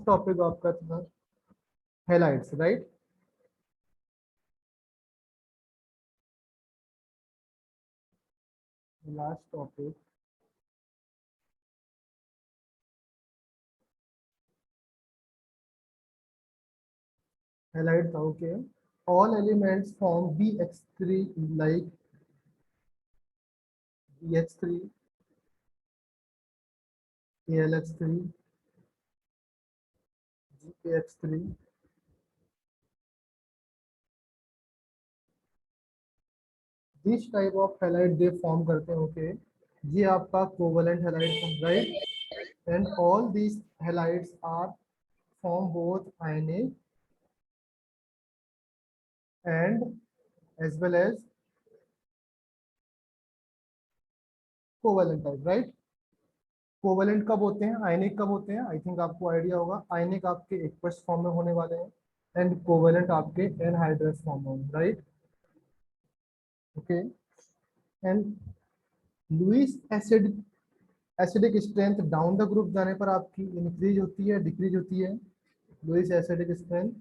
Last topic आपका था halides, right. Last topic halide था, okay. All elements form BH3 like BH3, AlH3, GAH3, this type of halide they form करते हैं, okay. ये आपका covalent halide था, right. And all these halides are form both ionic and as well as covalent type, right. Covalent कब होते हैं, आयनिक कब होते हैं, आई थिंक आपको आइडिया होगा। आयनिक आपके एक्वस फॉर्म में होने वाले हैं एंड कोवलेंट आपके एनहाइड्रस फॉर्म में होंगे, right, okay. And Lewis acid acidic strength down the group जाने पर आपकी इंक्रीज होती है, डिक्रीज होती है। Lewis acidic strength,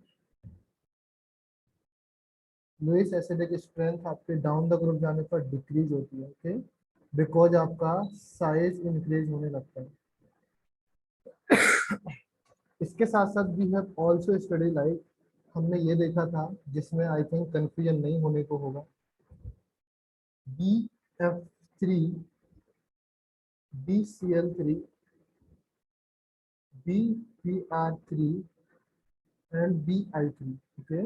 Lewis acidic strength आपके डाउन द ग्रुप जाने पर डिक्रीज होती है, ओके, बिकॉज आपका साइज इंक्रीज होने लगता है। इसके साथ साथ we have also study like, हमने ये देखा था जिसमें आई थिंक कंफ्यूजन नहीं होने को होगा, BF3, BCl3, BBr3 and BI3, okay.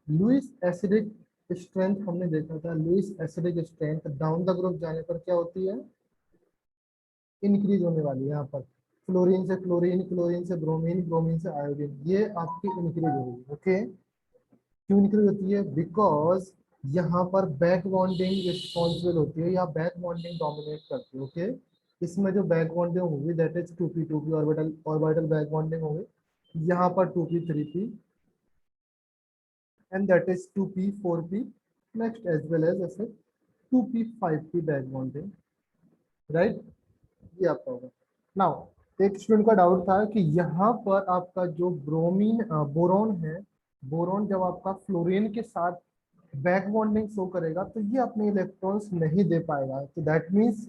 Lewis acidic strength हमने देखा था, Lewis acidic strength down the group जाने पर क्या होती है, इंक्रीज होने वाली है। यहाँ पर फ्लोरीन से क्लोरीन, क्लोरीन से ब्रोमीन, ब्रोमीन से आयोडीन, ये आपकी इंक्रीज होगी, ओके। क्यों इंक्रीज होती है, बिकॉज यहाँ पर बैक बॉन्डिंग रिस्पॉन्सिबल होती है या बैक बॉन्डिंग डोमिनेट करती है, ओके। इसमें जो बैक बॉन्डिंग होगी that is 2p orbital, orbital back bonding होगी। यहाँ पर 2p 3p and that is 2p 4p next as well as ऐसे 2p 5p back bonding, right. ये आपका होगा। नाउ एक स्टूडेंट का डाउट था कि यहाँ पर आपका जो ब्रोमीन बोरॉन है, बोरॉन जब आपका फ्लोरीन के साथ बैक बॉन्डिंग शो करेगा तो ये अपने इलेक्ट्रॉन्स नहीं दे पाएगा, तो दैट मीन्स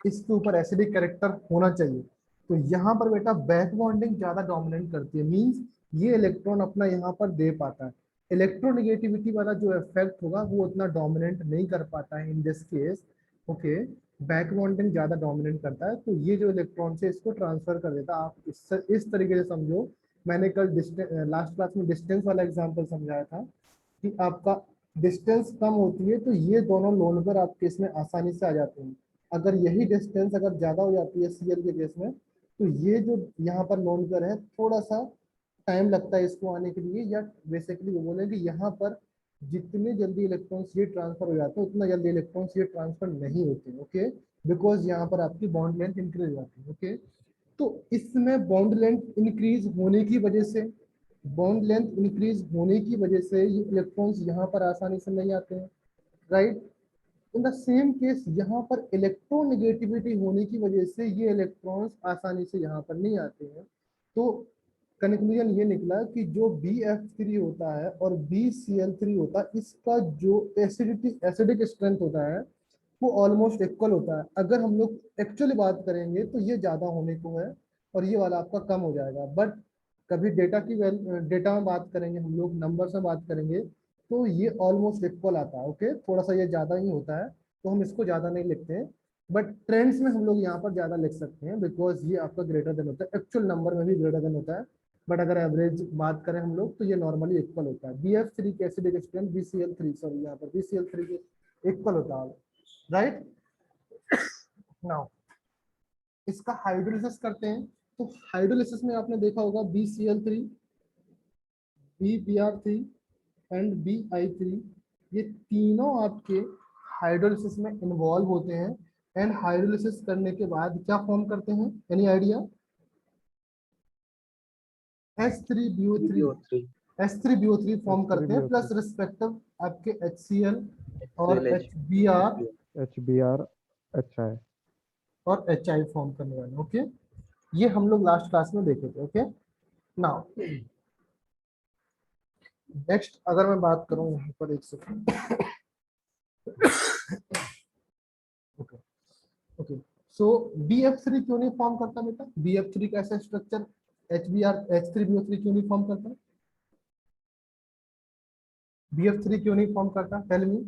इसके ऊपर एसिडिक कैरेक्टर होना चाहिए। तो यहाँ पर बेटा बैक बॉन्डिंग ज्यादा डोमिनेट करती है, मीन्स ये इलेक्ट्रॉन अपना यहाँ पर दे पाता है। इलेक्ट्रोनेगेटिविटी वाला जो इफेक्ट होगा वो उतना डोमिनेट नहीं कर पाता है in this case, okay. Back bonding ज्यादा डोमिनेट करता है, तो ये जो इलेक्ट्रॉन से इसको ट्रांसफर कर देता है। आप इस तरीके से समझो, मैंने कल लास्ट क्लास में डिस्टेंस वाला एग्जाम्पल समझाया था कि आपका डिस्टेंस कम होती है तो ये दोनों लोन पर आपके इसमें आसानी से आ जाते हैं। अगर यही डिस्टेंस अगर ज्यादा हो जाती है Cl के केस में, तो ये जो यहाँ पर लोन पर है थोड़ा सा टाइम लगता है इसको आने के लिए, या बेसिकली वो बोले कि यहाँ पर जितने जल्दी इलेक्ट्रॉन्स ये ट्रांसफर हो जाते हैं उतना जल्दी इलेक्ट्रॉन्स ये ट्रांसफर नहीं होते, ओके, बिकॉज यहाँ पर आपकी बॉन्ड लेंथ इंक्रीज हो जाती है, ओके। तो इसमें बॉन्ड लेंथ इंक्रीज होने की वजह से, बॉन्ड लेंथ इंक्रीज होने की वजह से ये इलेक्ट्रॉन्स यहाँ पर आसानी से नहीं आते हैं, right. In the same case यहाँ पर इलेक्ट्रोनेगेटिविटी होने की वजह से ये इलेक्ट्रॉन्स आसानी से यहाँ पर नहीं आते हैं। तो कंक्लूजन ये निकला कि जो BF3 होता है और BCl3 होता है, इसका जो एसिडिक स्ट्रेंथ होता है वो ऑलमोस्ट इक्वल होता है। अगर हम लोग एक्चुअली बात करेंगे तो ये ज्यादा होने को है और ये वाला आपका कम हो जाएगा, बट कभी डेटा में बात करेंगे, हम लोग नंबर में बात करेंगे तो ये ऑलमोस्ट इक्वल आता है, ओके। थोड़ा सा ये ज्यादा ही होता है तो हम इसको ज्यादा नहीं लिखते हैं, बट ट्रेंड्स में हम लोग यहाँ पर ज्यादा लिख सकते हैं बिकॉज ये आपका ग्रेटर देन होता है, एक्चुअल नंबर में भी ग्रेटर देन होता है, बट अगर एवरेज बात करें हम लोग तो ये नॉर्मली इक्वल होता है। BF3 के एसिडिक स्ट्रेंथ BCl3, सॉरी यहाँ पर BCl3 के इक्वल होता है, राइट। नाउ इसका हाइड्रोलिसिस करते हैं, तो हाइड्रोलिसिस में आपने देखा होगा BCl3, BBr3 एंड BI3, ये तीनों आपके हाइड्रोलिसिस में इन्वॉल्व होते हैं एंड हाइड्रोलिसिस करने के बाद क्या फॉर्म करते हैं, any idea? H3BO3, H3BO3 form करते हैं प्लस रिस्पेक्टिव आपके HCl और HBr HBr और HI फॉर्म करने वाले, ओके। ये हम लोग लास्ट क्लास में देखे थे, ओके। नाउ नेक्स्ट अगर मैं बात करूं यहाँ पर एक सेकंड। ओके ओके, सो BF3 क्यों नहीं फॉर्म करता बेटा? BF3 का ऐसा स्ट्रक्चर HBr H3BO3 क्यों नहीं फॉर्म करता? BF3 क्यों नहीं फॉर्म करता? टेल मी,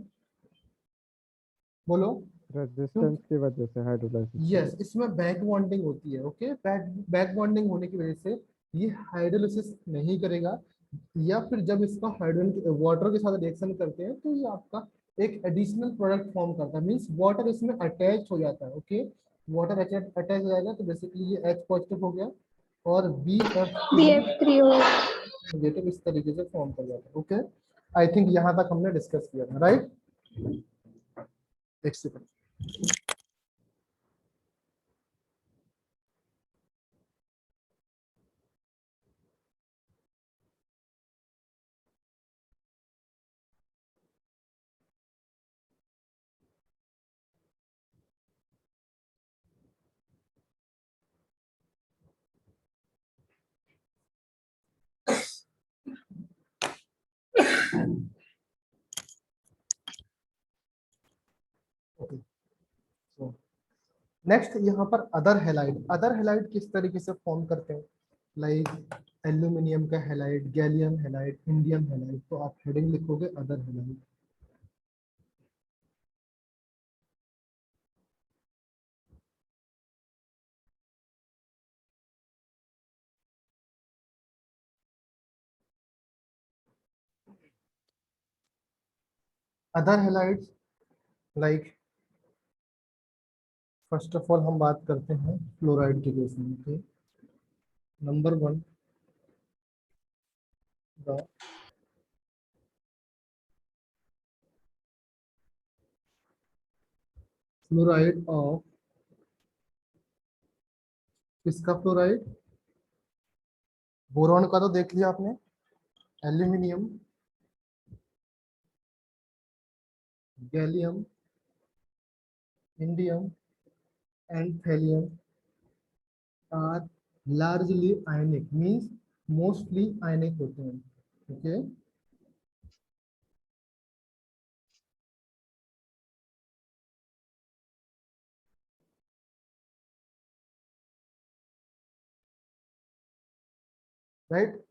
बोलो। रेजिस्टेंस की वजह से, हाइड्रोलाइसिस की यस, वजह इसमें बैक बॉन्डिंग होती है। ओके, बैक बॉन्डिंग होने की वजह से ये हाइड्रोलिसिस नहीं करेगा, या फिर जब इसका हाइड्रोजन वाटर के साथ रिएक्शन करते हैं तो ये आपका एक एडिशनल प्रोडक्ट फॉर्म करता है, मींस वाटर इसमें अटैच हो जाता है। ओके, वाटर अटैच हो जाएगा तो बेसिकली ये H पॉजिटिव हो गया और BF3 BF3 हो। नेगेटिव इस तरीके से फॉर्म कर जाता है। ओके, आई थिंक यहाँ तक हमने डिस्कस किया था, राइट? एक सेकंड। ओके, सो नेक्स्ट यहाँ पर अदर हेलाइड किस तरीके से फॉर्म करते हैं? लाइक एल्यूमिनियम का halide, gallium halide, indium halide. तो आप हेडिंग लिखोगे other halide. Other halides like, first of all हम बात करते हैं फ्लोराइड के केस में। Okay, number 1, the fluoride of, किसका फ्लोराइड? बोरॉन का तो देख लिया आपने, aluminium, gallium, indium and thallium are largely ionic, means mostly ionic होते हैं। Okay, right?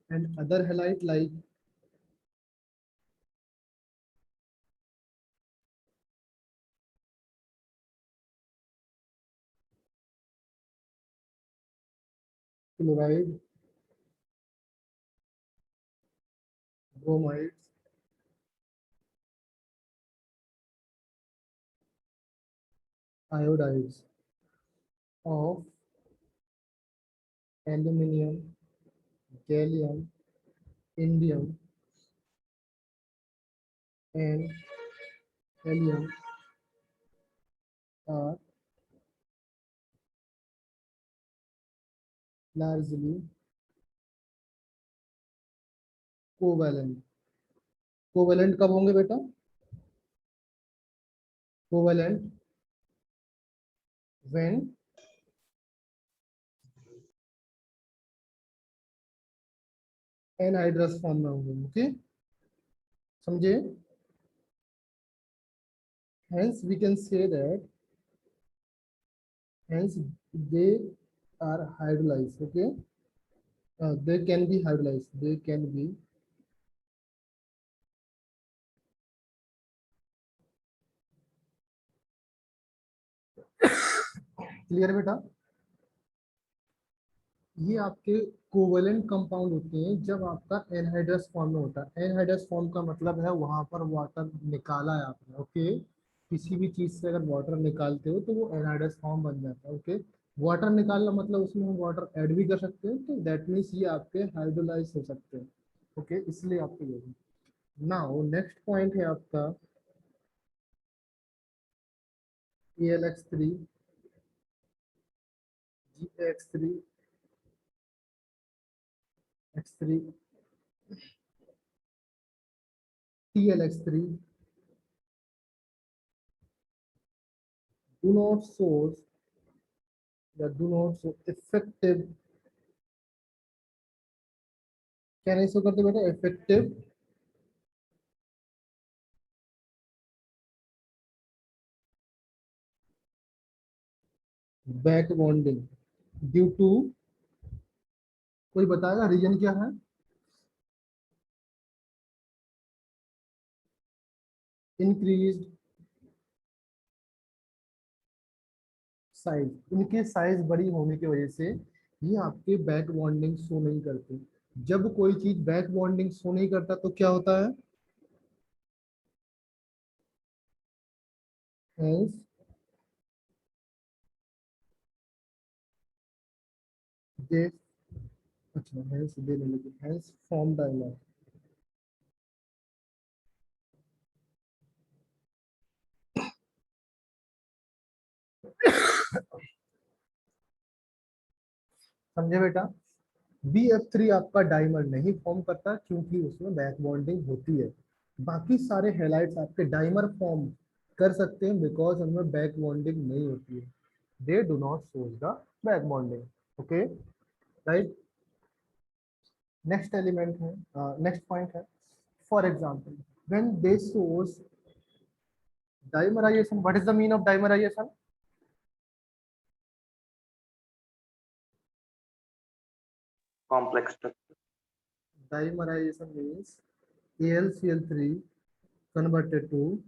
And other halide like chloride, bromides, iodides of aluminium, gallium, indium and helium are largely covalent. Covalent कब होंगे बेटा? कोवैलेंट व्हेन एनहाइड्रस फॉर्म में होंगे। Okay, समझे? hence we can say that hence they are hydrolyzed। okay, they can be hydrolyzed, they can be clear बेटा? ये आपके covalent compound होते हैं जब आपका एनहाइड्रस फॉर्म में होता है। एनहाइड्रस फॉर्म का मतलब है वहां पर वाटर निकाला है आपने। ओके, किसी भी चीज से अगर वाटर निकालते हो तो वो एनहाइड्रस फॉर्म बन जाता है। ओके, वाटर निकालना मतलब उसमें हम वाटर ऐड भी कर सकते हैं, तो दैट मीन्स ये आपके हाइड्रोलाइज हो सकते हैं। ओके, इसलिए आपको ये नाउ नेक्स्ट पॉइंट है आपका AlX3, GX3, X3, TlX3 do not source या डू नॉट शो इफेक्टिव, क्या नहीं शो करते बेटा, effective back bonding due to, कोई बताएगा रीजन क्या है? इंक्रीज साइज, इनके साइज बड़ी होने की वजह से ये आपके बैक बॉन्डिंग शो नहीं करते। जब कोई चीज बैक बॉन्डिंग शो नहीं करता तो क्या होता है? Hence, they, अच्छा hence दे नहीं लगे, hence form dimer। समझे बेटा? BF3 आपका डाइमर नहीं फॉर्म करता क्योंकि उसमें बैक बॉन्डिंग होती है। बाकी सारे हेलाइड्स आपके डाइमर फॉर्म कर सकते हैं बिकॉज उनमें बैक बॉन्डिंग नहीं होती है, they do not shows the back bonding. Okay, right. Next element है, नेक्स्ट पॉइंट है, for example when they shows dimerization, what is the mean of dimerization? complex structure. Dimerization means AlCl3 converted to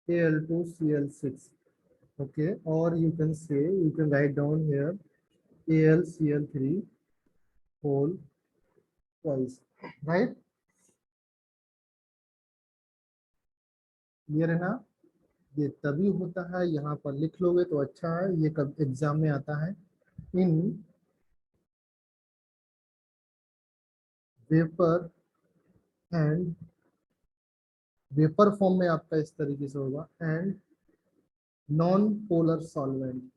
Al2Cl6. Okay, or you can say, you can write down here AlCl3 whole twice, right? Clear है ना? ये तभी होता है, यहाँ पर लिख लोगे तो अच्छा है, ये कब एग्जाम में आता है। In vapour and, vapour form में आपका इस तरीके से होगा, and non polar solvent.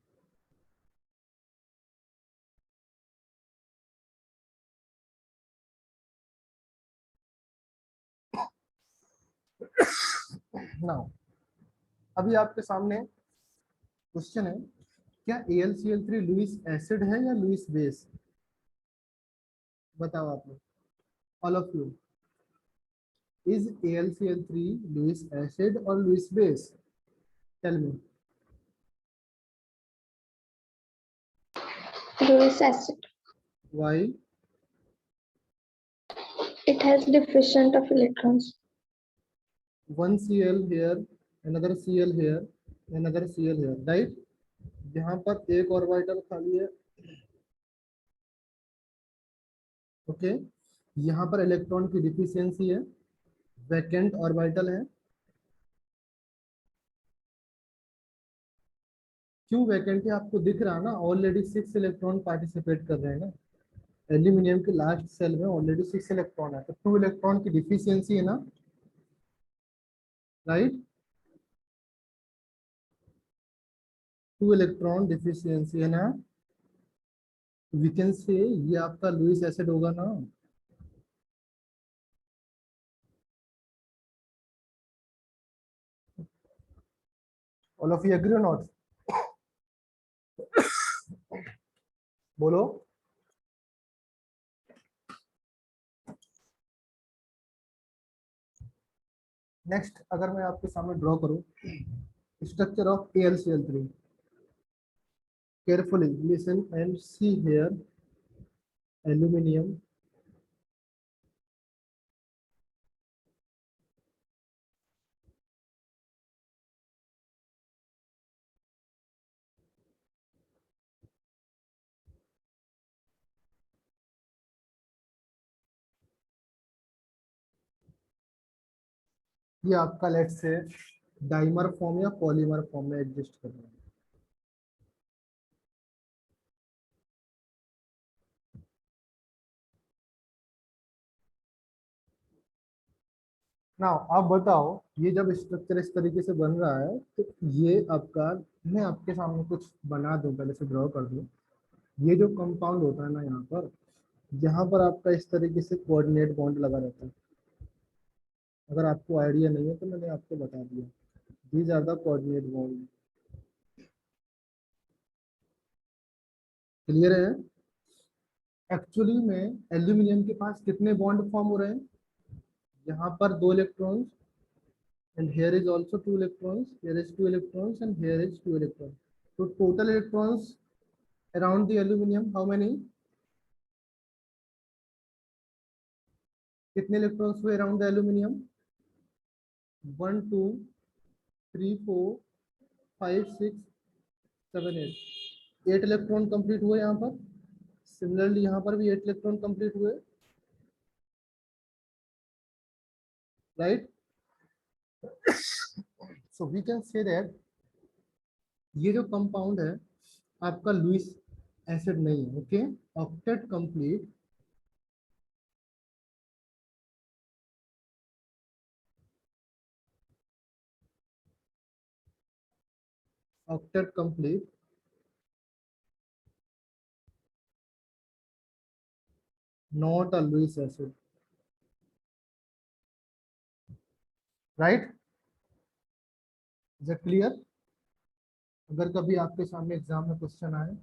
Now अभी आपके सामने क्वेश्चन है, क्या AlCl3 लुईस एसिड है या लुईस बेस? बताओ आप लोग, all of you, is AlCl3 Lewis acid और Lewis base? Tell me. Lewis acid. Why? It has deficient of electrons. One Cl here, another Cl here, another Cl here, राइट। यहाँ पर एक ऑर्बिटल खाली है, ओके। यहाँ पर इलेक्ट्रॉन की डिफिशियंसी है, वैकेंट ऑर्बिटल है। क्यों वैकेंट है आपको दिख रहा है ना, ऑलरेडी 6 इलेक्ट्रॉन पार्टिसिपेट कर रहे हैं ना, एल्यूमिनियम के लास्ट सेल में ऑलरेडी 6 इलेक्ट्रॉन है, तो 2 इलेक्ट्रॉन की डिफिशियंसी है ना, राइट। 2 इलेक्ट्रॉन डिफिशियंसी है ना, वी कैन से ये आपका लुईस एसिड होगा ना। ऑल ऑफ यू एग्री और नॉट? बोलो। नेक्स्ट अगर मैं आपके सामने ड्रॉ करूं structure of AlCl3, carefully listen and see here, aluminium, ये आपका लेट से डाइमर फॉर्म या पॉलीमर फॉर्म में एग्जिस्ट कर रहा है। ना आप बताओ, ये जब स्ट्रक्चर इस तरीके से बन रहा है तो ये आपका, मैं आपके सामने कुछ बना दूं, पहले से ड्रॉ कर दूं। ये जो कंपाउंड होता है ना यहाँ पर आपका इस तरीके से कोऑर्डिनेट बॉन्ड लगा रहता है। अगर आपको आइडिया नहीं है तो मैंने आपको बता दिया, these are the coordinate bond. Clear है? एक्चुअली में एल्यूमिनियम के पास कितने बॉन्ड फॉर्म हो रहे हैं? यहाँ पर 2 electrons, and here is also 2 electrons, here is 2 electrons, and here is 2 electrons. So total electrons around the aluminum, how many? कितने electrons हुए around the aluminum? 1 2 3 4 5 6 7 8 8 electron complete हुए यहाँ पर। सिमिलरली यहाँ पर भी 8 इलेक्ट्रॉन कंप्लीट हुए, right? So we can say that ये जो कंपाउंड है आपका लुईस एसिड नहीं है। Okay, octet complete octet complete not a Lewis acid, right? Is that clear? अगर कभी आपके सामने एग्जाम में क्वेश्चन आए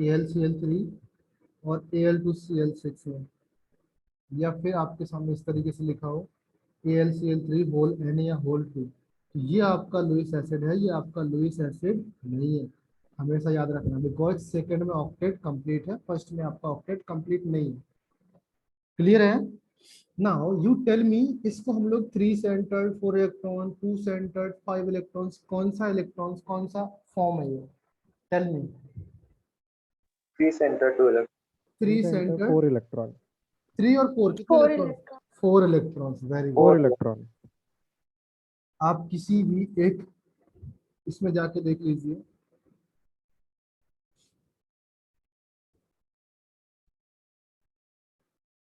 AlCl3 और Al2Cl6 में, या फिर आपके सामने इस तरीके से लिखा हो AlCl3 होल N या होल 2, तो ये आपका लुईस एसिड है, ये आपका लुईस एसिड नहीं है। हमेशा याद रखना, बिकॉज सेकंड में ऑक्टेट कंप्लीट है, फर्स्ट में आपका ऑक्टेट कंप्लीट नहीं है। क्लियर है? नाउ यू टेल मी, इसको हम लोग 3 सेंटर्ड 4 इलेक्ट्रॉन 2 सेंटर्ड 5 इलेक्ट्रॉन्स, कौन सा इलेक्ट्रॉन्स, कौन सा फॉर्म है ये? Tell me. 3 center 2 electron. 3 center, centred 4 electron. 3 और 4 कितने 4 electron? electrons. 4 electrons, very good. 4 electron. आप किसी भी एक इसमें जाके देख लीजिए,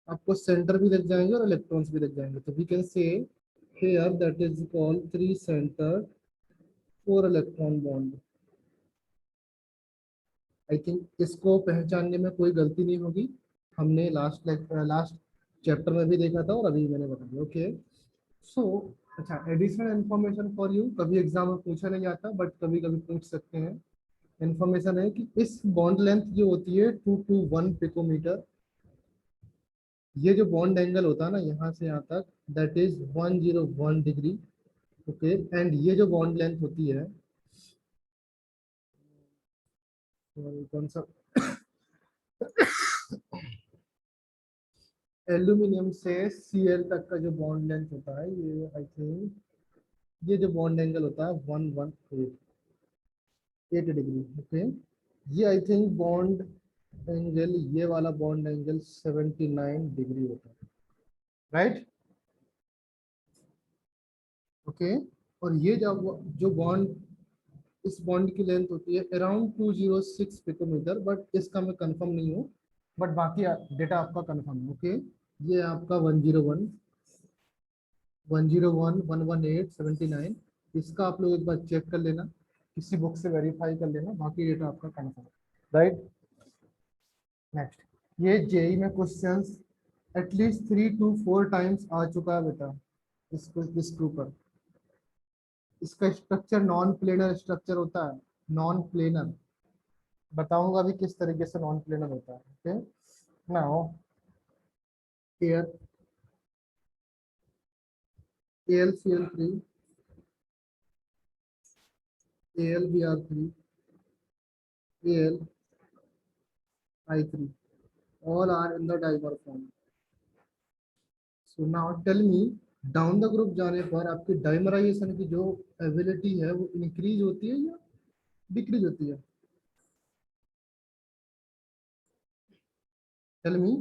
आपको सेंटर भी दिख जाएंगे और इलेक्ट्रॉन्स भी दिख जाएंगे। तो we can say here that is called 3 centre 4 electron bond. I think इसको पहचानने में कोई गलती नहीं होगी, हमने लास्ट चैप्टर में भी देखा था और अभी मैंने बता दिया। ओके, सो अच्छा, एडिशनल इन्फॉर्मेशन फॉर यू, कभी एग्जाम में पूछा नहीं जाता बट कभी कभी पूछ सकते हैं। इन्फॉर्मेशन है कि इस बॉन्ड लेंथ जो होती है 221 पिकोमीटर, ये जो बॉन्ड एंगल होता है ना यहाँ से यहाँ तक, that is 101 degree. Okay, and ये जो बॉन्ड लेंथ होती है, कौन सा एल्यूमिनियम से Cl तक का जो बॉन्ड लेंथ होता है, ये आई थिंक ये जो बॉन्ड एंगल होता है 118 डिग्री। ओके, ये आई थिंक बॉन्ड एंगल, ये वाला बॉन्ड एंगल 79 डिग्री होता है, राइट? ओके, और ये जो बॉन्ड, इस बॉन्ड की लेंथ होती है अराउंड 206 पिकोमीटर, बट इसका मैं कंफर्म नहीं हूँ, बट बाकी डेटा आपका कंफर्म है। ओके, ये आपका 101 101 118 79, इसका आप लोग एक बार चेक कर लेना, किसी बुक से वेरीफाई कर लेना, बाकी डेटा आपका कंफर्म, राइट? नेक्स्ट, ये जेई में क्वेश्चंस एटलीस्ट 3 to 4 टाइम्स आ चुका है बेटा इसके ऊपर। इसका स्ट्रक्चर नॉन प्लेनर स्ट्रक्चर होता है, नॉन प्लेनर, बताऊंगा अभी किस तरीके से नॉन प्लेनर होता है। Okay, now here AlCl3 AlBr3 AlI3 all are in the dimer form. So now tell me, down the group जाने पर आपकी डाइमराइजेशन की जो एबिलिटी है वो इंक्रीज होती है या डिक्रीज होती है? Tell me.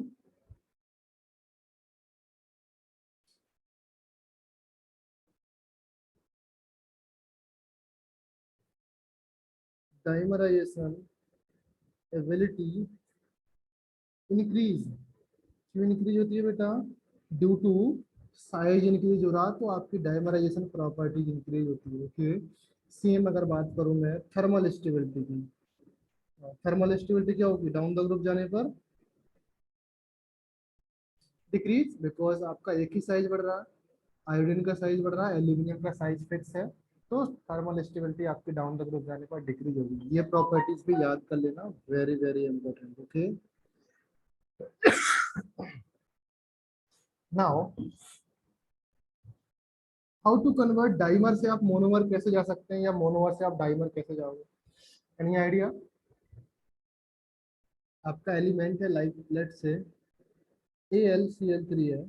Dimerization ability increase, क्यों इंक्रीज होती है बेटा? ड्यू टू साइज इंक्रीज हो रहा तो आपकी डाइमराइजेशन प्रॉपर्टीज इंक्रीज होती है। ओके, सेम अगर बात करूं मैं थर्मल स्टेबिलिटी की, थर्मल स्टेबिलिटी क्या होगी डाउन द ग्रुप जाने पर? डिक्रीज, बिकॉज आपका एक ही साइज बढ़ रहा है, आयोडीन का साइज बढ़ रहा है, एल्यूमिनियम का साइज फिक्स है, तो थर्मल स्टेबिलिटी आपके डाउन द ग्रुप जाने पर डिक्रीज होगी। ये प्रॉपर्टीज भी याद कर लेना, very very important. Okay, now how to convert dimer से आप मोनोमर कैसे जा सकते हैं, या मोनोमर से आप डाइमर कैसे जाओगे? Any idea? आपका एलिमेंट है लाइक लेट से AlCl3 है,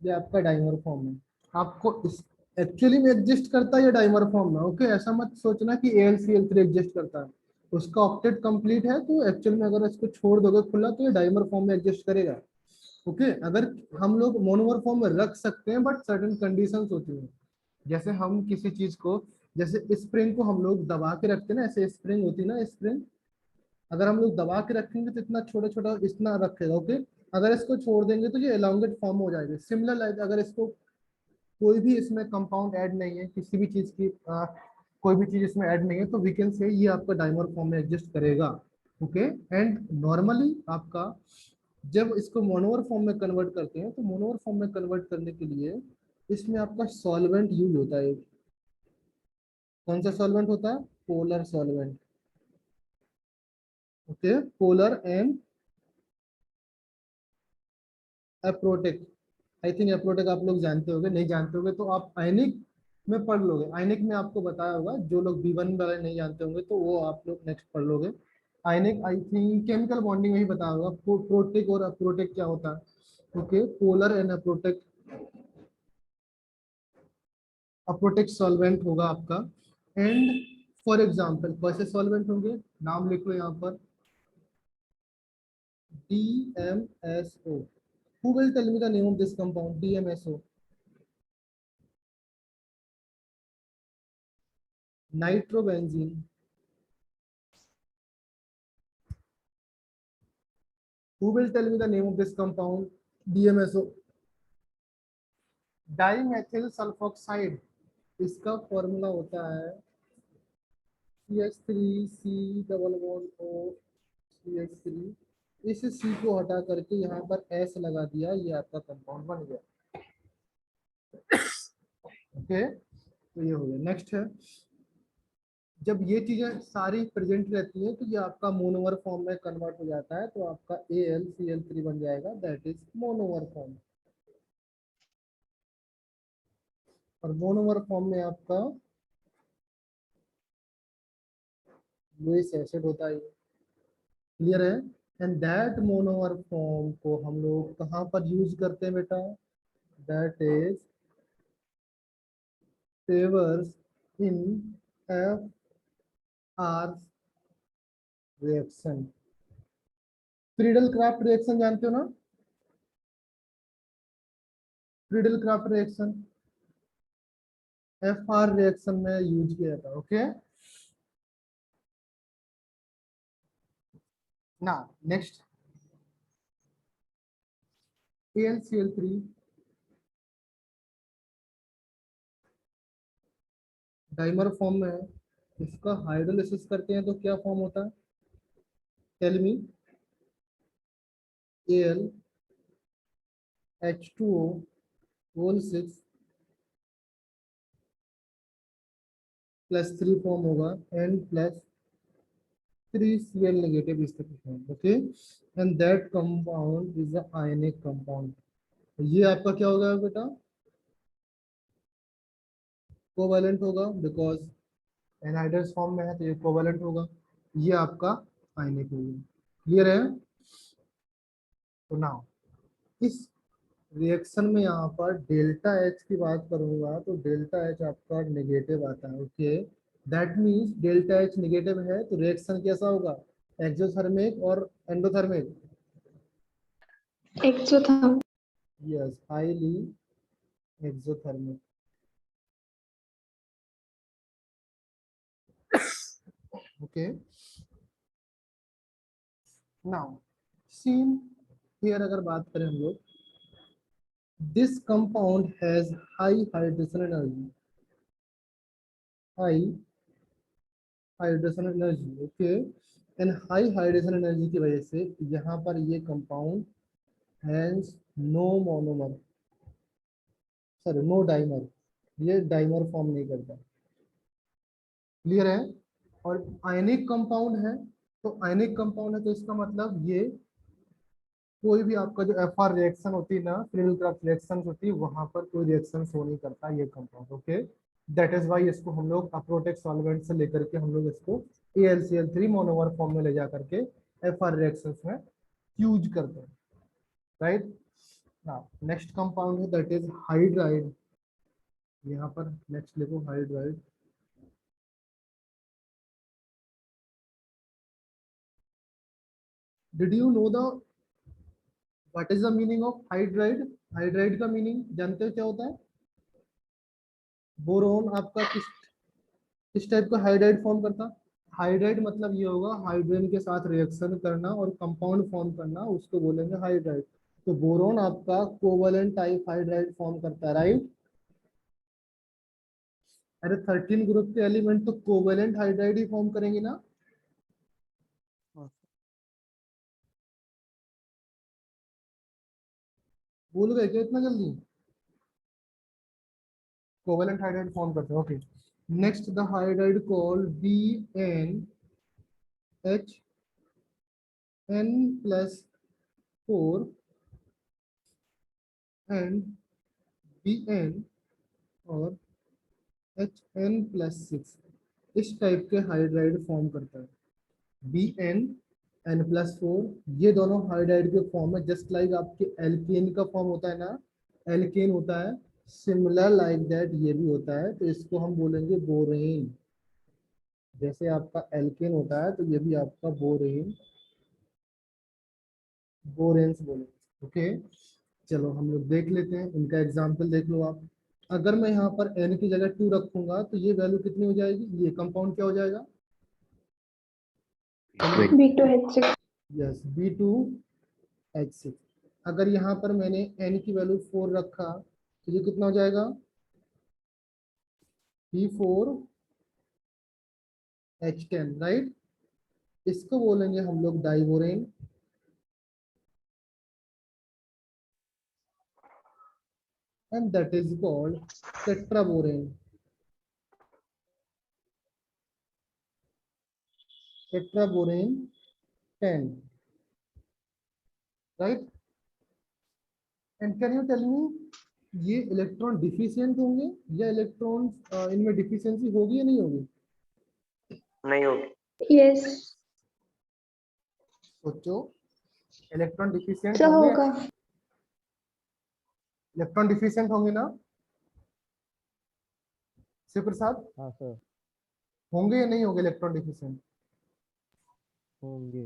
ये आपका डाइमर फॉर्म है। आपको इस एक्चुअली में एग्जिस्ट करता है ये डाइमर फॉर्म में। ओके, ऐसा मत सोचना कि AlCl3 एग्जिस्ट करता है, उसका ऑक्टेट कंप्लीट है, तो एक्चुअल में अगर इसको छोड़ दोगे खुला तो ये डाइमर फॉर्म में एग्जिस्ट करेगा। ओके, अगर हम लोग मोनोमर फॉर्म में रख सकते हैं बट सर्टेन कंडीशंस होती हैं। जैसे हम किसी चीज को, जैसे स्प्रिंग को हम लोग दबा के रखते हैं ना, ऐसे स्प्रिंग होती है ना, स्प्रिंग अगर हम लोग दबा के रखेंगे तो इतना छोटा छोटा इतना रखेगा। ओके, अगर इसको छोड़ देंगे तो ये एलोंगेट फॉर्म हो जाएगा। सिमिलर लाइक अगर इसको कोई भी इसमें कंपाउंड ऐड नहीं है, किसी भी चीज की कोई भी चीज इसमें ऐड नहीं है, तो वी कैन से ये आपका डाइमर फॉर्म में एग्जिस्ट करेगा। ओके, एंड नॉर्मली आपका जब इसको मोनोमर फॉर्म में कन्वर्ट करते हैं, तो मोनोमर फॉर्म में कन्वर्ट करने के लिए इसमें आपका सॉल्वेंट यूज होता है। कौन सा सॉल्वेंट होता है? Polar solvent. Okay, polar and aprotic. I think aprotic आप लोग जानते होंगे, नहीं जानते होंगे तो आप आयनिक में पढ़ लोगे। आयनिक में आपको बताया होगा, जो लोग B1 वाले नहीं जानते होंगे तो वो आप लोग नेक्स्ट पढ़ लोगे। आयनिक आई थिंक केमिकल बॉन्डिंग में ही बताया होगा प्रोटेक और अप्रोटेक क्या होता है। ओके, पोलर एंड अप्रोटेक, अप्रोटेक सॉल्वेंट होगा आपका। एंड फॉर एग्जाम्पल कौन से सॉल्वेंट होंगे, नाम लिखो यहाँ पर, DMSO। Who will tell me the name of this compound? DMSO. Nitrobenzene. Who will tell me the name of this compound? DMSO. Dimethyl sulphoxide, इसका फॉर्मूला होता है CH3 double bond O CH3। इस C को हटा करके यहाँ पर S लगा दिया, ये आपका कंपाउंड बन गया। ओके, तो ये हो गया। नेक्स्ट है, जब ये चीजें सारी प्रेजेंट रहती हैं तो ये आपका मोनोमर फॉर्म में कन्वर्ट हो जाता है, तो आपका AlCl3 बन जाएगा, दैट इज मोनोमर फॉर्म। और मोनोमर फॉर्म में आपका लुईस एसिड होता है। क्लियर है? एंड दैट मोनोमर फॉर्म को हम लोग कहाँ पर यूज करते हैं बेटा? That is favours in FR reaction. Friedel craft reaction जानते हो ना? Friedel craft reaction FR reaction में यूज किया जाता है। ओके, ना नेक्स्ट AlCl3 डाइमर फॉर्म में है, इसका हाइड्रोलिसिस करते हैं तो क्या फॉर्म होता है? Tell me. AlH2O whole 6 +3 form होगा, N प्लस 3Cl नेगेटिव इस तरह form. Okay, and that compound is a ionic compound. ये आपका क्या होगा बेटा? कोवैलेंट होगा, बिकॉज एनहाइड्रस फॉर्म में है तो ये कोवैलेंट होगा। ये आपका आयनिक होगा। क्लियर है? तो नाउ इस रिएक्शन में यहाँ पर डेल्टा H की बात करूंगा तो डेल्टा H आपका नेगेटिव आता है। Okay, that means delta H negative है तो रिएक्शन कैसा होगा? एक्सोथर्मिक और endothermic? Exotherm. Yes, highly exothermic. Okay, now seen here अगर बात करें हम लोग, this compound has high hydrogen energy, high hydrogen energy. Okay, and high hydrogen energy की वजह से यहाँ पर ये compound has no monomer, sorry no dimer, ये डाइमर फॉर्म नहीं करता। क्लियर है। और आयनिक कंपाउंड है, तो आयनिक कंपाउंड है तो इसका मतलब ये कोई भी आपका जो एफ आर रिएक्शन होती है ना, क्रिस्टल रिएक्शन होती है, वहां पर कोई रिएक्शन शो नहीं करता ये compound. Okay, that is why इसको हम लोग अप्रोटेक सॉल्वेंट से लेकर के हम लोग इसको AlCl3 मोनोमर फॉर्म में ले जा करके एफ आर रिएक्शन में यूज करते हैं, राइट। नेक्स्ट कंपाउंड है दैट इज हाइड्राइड। यहाँ पर नेक्स्ट लिखो hydride. Did you know the what is the meaning of hydride? Hydride का मीनिंग जानते हो क्या होता है? बोरोन आपका किस टाइप का हाइड्राइड फॉर्म करता? हाइड्राइड मतलब ये होगा हाइड्रोजन के साथ रिएक्शन करना और कंपाउंड फॉर्म करना, उसको बोलेंगे हाइड्राइड। तो बोरोन आपका कोवलेंट टाइप हाइड्राइड फॉर्म करता है, राइट। अरे 13 ग्रुप के एलिमेंट तो कोवलेंट हाइड्राइड ही फॉर्म करेंगे ना। भूल गए क्या इतना जल्दी? कोवलेंट हाइड्राइड फॉर्म करते हैं। Okay, next the hydride called BnHN+4 and Bn और HN+6 इस टाइप के हाइड्राइड फॉर्म करता है। Bn N+4 ये दोनों हाइड्राइड के फॉर्म है, जस्ट लाइक आपके एल्केन का फॉर्म होता है ना, एल्केन होता है, सिमिलर लाइक दैट ये भी होता है। तो इसको हम बोलेंगे बोरेन। जैसे आपका एल्केन होता है तो ये भी आपका बोरेन, बोरेन्स बोलेंगे। ओके, चलो हम लोग देख लेते हैं, इनका एग्जाम्पल देख लो आप। अगर मैं यहाँ पर n की जगह 2 रखूंगा तो ये वैल्यू कितनी हो जाएगी? ये कंपाउंड क्या हो जाएगा? B2H6. Yes, B2H6। अगर यहाँ पर मैंने n की वैल्यू 4 रखा तो ये कितना हो जाएगा? B4H10, right. इसको बोलेंगे हम लोग diborane. And that is called tetraborane. Tetraborane 10, right. And can you tell me ये इलेक्ट्रॉन डिफिशियंट होंगे या इलेक्ट्रॉन इनमें डिफिशियंसी होगी या नहीं होगी? नहीं होगी। Yes. सोचो, इलेक्ट्रॉन डिफिशियंट So होंगे, होगा. इलेक्ट्रॉन डिफिशियंट होंगे ना शिव प्रसाद? हाँ सर, होंगे या नहीं होंगे इलेक्ट्रॉन डिफिशियंट? होंगे।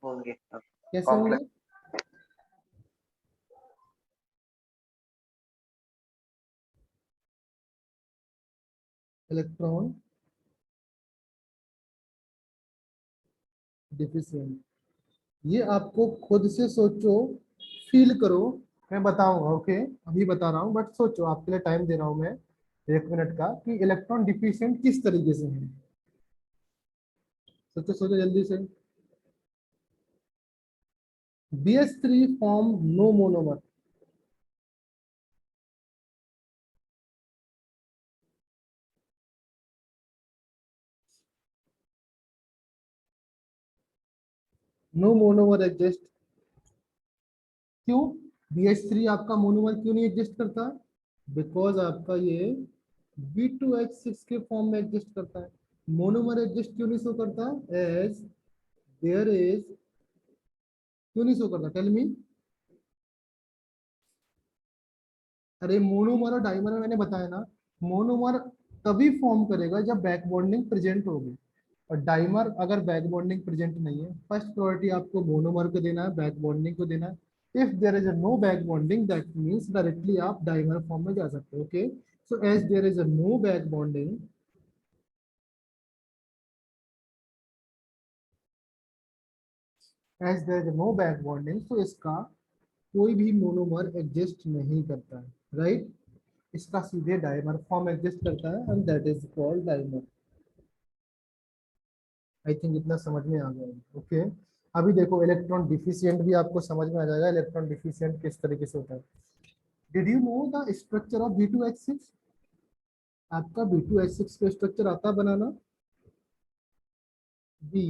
होंगे। कैसे होंगे? इलेक्ट्रॉन डिफिशियंट, ये आपको खुद से सोचो, फील करो, मैं बताऊंगा। ओके, अभी बता रहा हूँ बट सोचो, आपके लिए टाइम दे रहा हूँ मैं 1 मिनट का, कि इलेक्ट्रॉन डिफिशियंट किस तरीके से है। सोचो सोचो जल्दी से। BH3 form no monomer. No monomer exist. क्यों BH3 आपका मोनोमर क्यों नहीं एग्जिस्ट करता? बिकॉज आपका ये B2H6 के फॉर्म में एग्जिस्ट करता है। मोनोमर एग्जिस्ट क्यों नहीं शो करता? एज देयर इज, क्यों नहीं शो करता? Tell me. अरे मोनोमर और डाइमर में मैंने बताया ना, मोनोमर तभी फॉर्म करेगा जब बैक बॉन्डिंग प्रेजेंट होगी, और डाइमर अगर बैक बॉन्डिंग प्रेजेंट नहीं है, फर्स्ट प्रायोरिटी आपको मोनोमर को देना है, बैक बॉन्डिंग को देना है। If there is a no back bonding that means directly आप डाइमर फॉर्म में जा सकते हो। Okay, so as there is a no back bonding, as there is no back bonding, तो इसका कोई भी मोनोमर एग्जिस्ट नहीं करता है, राइट। इसका सीधे डाइमर फॉर्म एग्जिस्ट करता है and that is called dimer. I think इतना समझ में आ गया। ओके, अभी देखो इलेक्ट्रॉन डिफिशियंट भी आपको समझ में आ जाएगा, इलेक्ट्रॉन डिफिशियंट किस तरीके से होता है। Did you know the structure of B2H6? आपका B2H6 का स्ट्रक्चर आता बनाना, B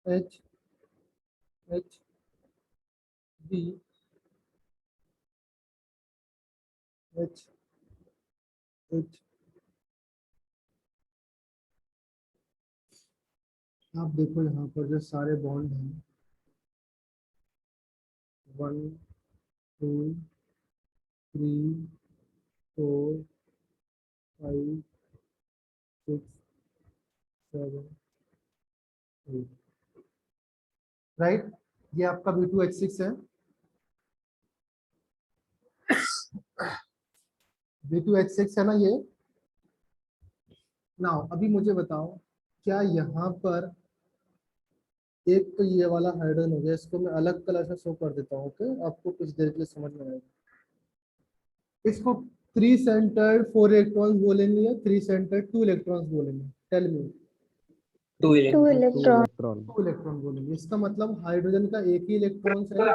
H H B H H। आप देखो यहाँ पर जो सारे बॉन्ड हैं, 1 2 3 4 5 6 7 8, राइट। ये आपका B2H6 है। B2H6 है ना ये। नाउ अभी मुझे बताओ, क्या यहाँ पर एक तो ये वाला हाइड्रोजन हो गया, इसको मैं अलग कलर से शो कर देता हूँ, ओके, आपको कुछ देर के लिए समझ में आएगा। इसको 3 सेंटर्ड 4 इलेक्ट्रॉन्स बोलेंगे या 3 सेंटर्ड 2 इलेक्ट्रॉन्स बोलेंगे? Tell me. 2 Two electron. 2 electron. Electron. 2 electron बोलेंगे। इसका मतलब हाइड्रोजन का एक ही इलेक्ट्रॉन है,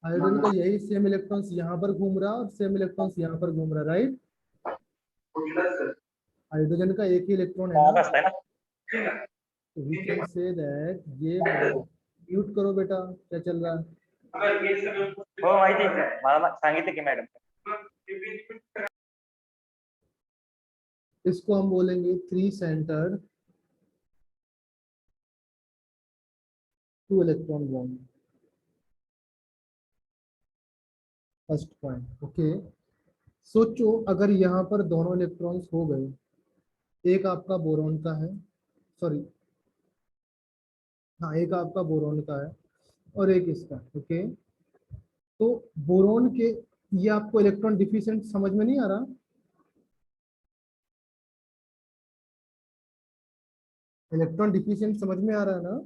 हाइड्रोजन का यही सेम इलेक्ट्रॉन्स यहाँ पर घूम रहा और सेम इलेक्ट्रॉन्स यहाँ पर घूम रहा, राइट। हाइड्रोजन का एक ही इलेक्ट्रॉन है ना, वी कैन से दैट ये म्यूट करो बेटा, क्या चल रहा है? हो माहिती आहे, मला सांगितलं की मॅडम। इसको हम बोलेंगे 3 centred 2 electron bond, first point, okay. सोचो अगर यहाँ पर दोनों इलेक्ट्रॉन्स हो गए, एक आपका बोरॉन का है, सॉरी हाँ एक आपका बोरॉन का है और एक इसका, ओके। तो बोरॉन के, ये आपको इलेक्ट्रॉन डिफिशिएंट समझ में नहीं आ रहा? इलेक्ट्रॉन डिफिशिएंट समझ में आ रहा है ना?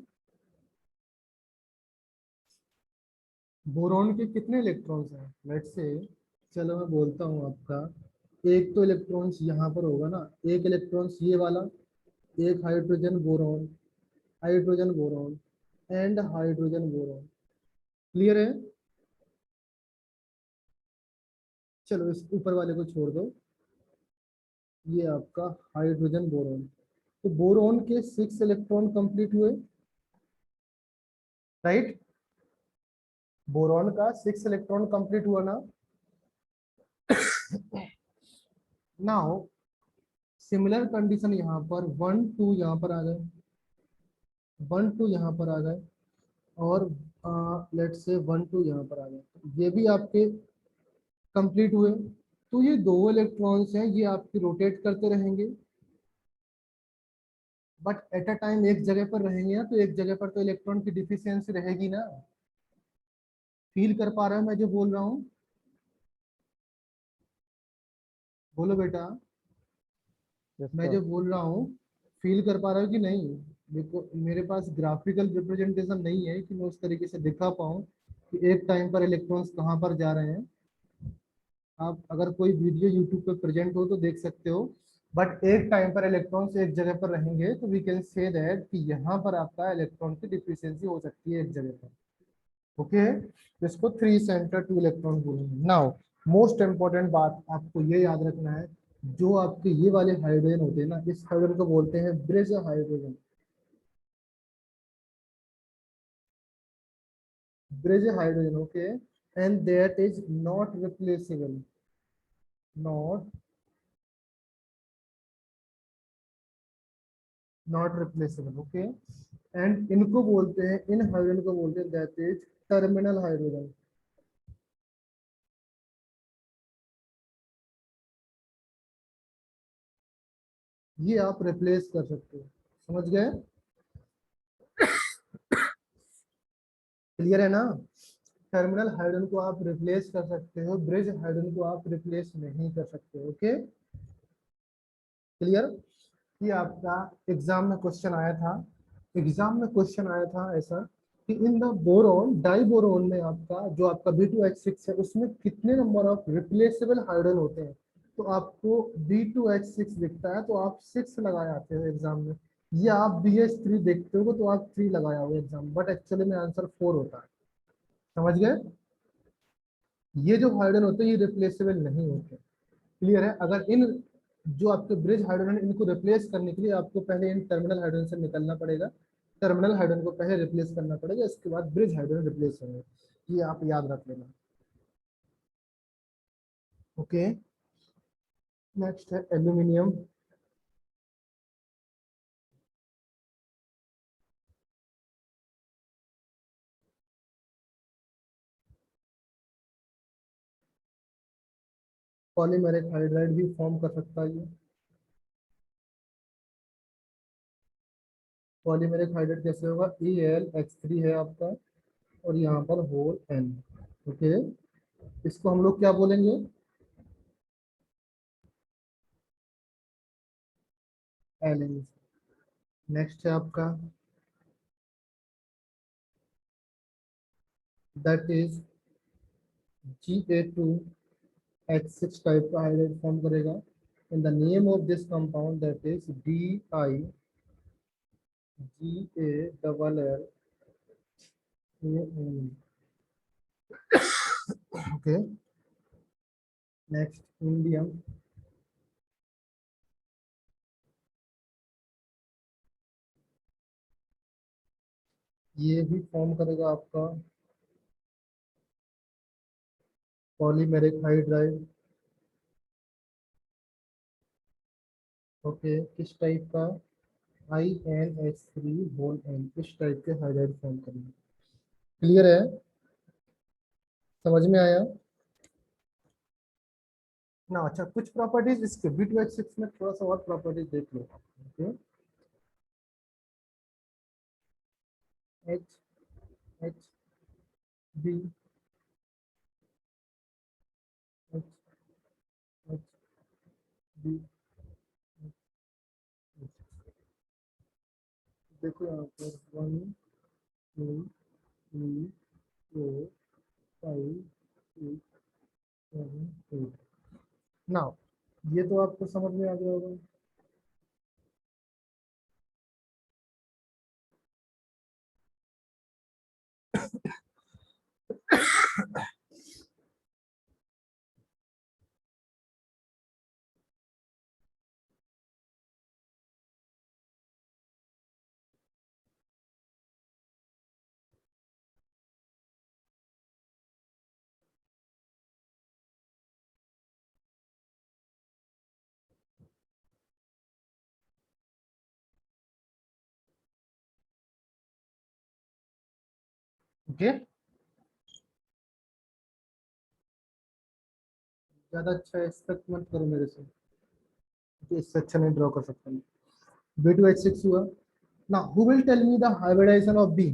बोरॉन के कितने इलेक्ट्रॉन्स हैं लेट्स से, चलो मैं बोलता हूँ आपका, एक तो इलेक्ट्रॉन्स यहाँ पर होगा ना, एक इलेक्ट्रॉन्स ये वाला, एक hydrogen boron, hydrogen boron and hydrogen boron, clear है? चलो इस ऊपर वाले को छोड़ दो, ये आपका हाइड्रोजन बोरॉन। तो बोरॉन के 6 इलेक्ट्रॉन कंप्लीट हुए, राइट। बोरॉन का 6 इलेक्ट्रॉन कंप्लीट हुआ ना। नाउ सिमिलर कंडीशन यहाँ पर 1 2 यहाँ पर आ गए, 1 2 यहाँ पर आ गए और लेट्स से 1 2 यहाँ पर आ गए, ये भी आपके कंप्लीट हुए। तो ये दो इलेक्ट्रॉन्स हैं, ये आपके रोटेट करते रहेंगे, बट एट अ टाइम एक जगह पर रहेंगे ना, तो एक जगह पर तो इलेक्ट्रॉन की डिफिशियंसी रहेगी ना। फील कर पा रहे हो मैं जो बोल रहा हूँ? बोलो बेटा, यस मैं सर। जो बोल रहा हूँ फील कर पा रहा हूँ कि नहीं? देखो मेरे पास ग्राफिकल रिप्रेजेंटेशन नहीं है कि मैं उस तरीके से दिखा पाऊँ कि एक टाइम पर इलेक्ट्रॉन्स कहाँ पर जा रहे हैं। आप अगर कोई वीडियो यूट्यूब पे प्रेजेंट हो तो देख सकते हो, बट एक टाइम पर इलेक्ट्रॉन्स एक जगह पर रहेंगे तो वी कैन से दैट कि यहाँ पर आपका इलेक्ट्रॉन की डिफिशियंसी हो सकती है एक जगह पर, ओके। इसको 3 सेंटर 2 इलेक्ट्रॉन बोलेंगे। नाउ मोस्ट इंपॉर्टेंट बात आपको ये याद रखना है, जो आपके ये वाले हाइड्रोजन होते हैं ना, इस हाइड्रोजन को बोलते हैं bridge hydrogen, bridge hydrogen, okay. And that is not replaceable, not not replaceable, okay. And इनको बोलते हैं, इन हाइड्रोजन को बोलते हैं दैट इज टर्मिनल हाइड्रोजन। ये आप रिप्लेस कर सकते हो, समझ गए? क्लियर है ना? टर्मिनल हाइड्रोजन को आप रिप्लेस कर सकते हो, ब्रिज हाइड्रोजन को आप रिप्लेस नहीं कर सकते, ओके। क्लियर? ये आपका एग्जाम में क्वेश्चन आया था, एग्जाम में क्वेश्चन आया था ऐसा कि in the boron diborane में आपका जो आपका B2H6 है उसमें कितने नंबर ऑफ रिप्लेसेबल हाइड्रोजन होते हैं? तो आपको B2H6 दिखता है तो आप 6 लगाए आते हो एग्जाम में, या आप BH3 देखते हो तो आप 3 लगाए हो एग्जाम, बट एक्चुअली में आंसर 4 होता है, समझ गए? ये जो हाइड्रोजन होते हैं ये रिप्लेसेबल नहीं होते, क्लियर है? अगर इन जो आपके ब्रिज हाइड्रोजन इनको रिप्लेस करने के लिए आपको पहले इन टर्मिनल हाइड्रोजन से निकलना पड़ेगा, टर्मिनल हाइड्रोजन को पहले रिप्लेस करना पड़ेगा, इसके बाद ब्रिज हाइड्रोजन रिप्लेस होंगे। ये आप याद रख लेना। ओके, नेक्स्ट है एल्यूमिनियम। पॉलीमेरिक हाइड्राइड भी फॉर्म कर सकता है ये। पॉलीमेरिक हाइड्राइड कैसे होगा? ElH3 है आपका और यहाँ पर होल N। ओके, इसको हम लोग क्या बोलेंगे? एलिन। नेक्स्ट है आपका दैट इज Ga2H6 टाइप का हाइड्राइड फॉर्म करेगा। In the name of this compound that is DiGALLAN। Okay, next indium. ये भी फॉर्म करेगा आपका पॉलीमेरिक हाइड्राइड। ओके, किस टाइप का? InH3 होल N, इस टाइप के हाइड्राइड फॉर्म करेंगे। क्लियर है? समझ में आया ना? अच्छा, कुछ प्रॉपर्टीज इसके B2H6 में थोड़ा सा और प्रॉपर्टीज देख लो। ओके, HHB HHB, देखो यहाँ पर 1 2 3 4 5 6 7 8। नाउ ये तो आपको समझ में आ गया होगा। ओके, ज्यादा अच्छा एक्सपेक्ट मत करो मेरे से, तो इससे अच्छा नहीं ड्रॉ कर सकता मैं। B2H6 हुआ ना। Who will tell me the hybridization of B?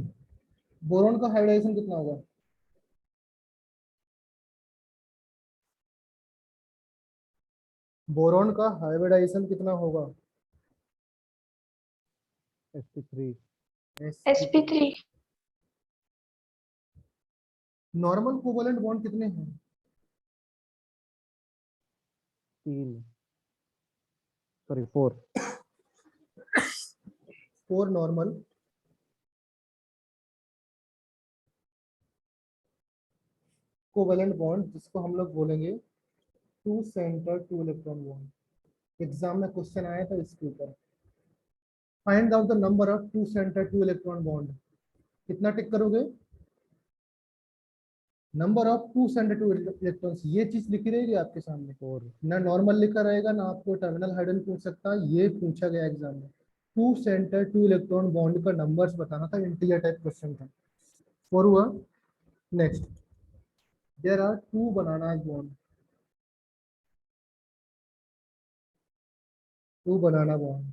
Boron का हाइब्रिडाइजेशन कितना होगा? बोरॉन का हाइब्रिडाइजेशन कितना होगा? sp3। sp3 normal covalent bond कितने हैं? 3, सॉरी 4। 4 नॉर्मल, कोवलेंट बॉन्ड जिसको हम लोग बोलेंगे 2 सेंटर 2 इलेक्ट्रॉन बॉन्ड। एग्जाम में क्वेश्चन आया था इसके ऊपर। Find out the number of 2 centre 2 electron bond. कितना टिक करोगे? नंबर ऑफ 2 सेंटर 2 इलेक्ट्रॉन्स, ये चीज लिखी रहेगी आपके सामने। 4। ना नॉर्मल लिखा रहेगा, ना आपको टर्मिनल हाइड्रोजन पूछ सकता है, ये पूछा गया एग्जाम में। 2 सेंटर 2 इलेक्ट्रॉन बॉन्ड का नंबर्स बताना था, इंटीजर टाइप क्वेश्चन था। 4 हुआ। Next, there are 2 banana bond, 2 banana bond,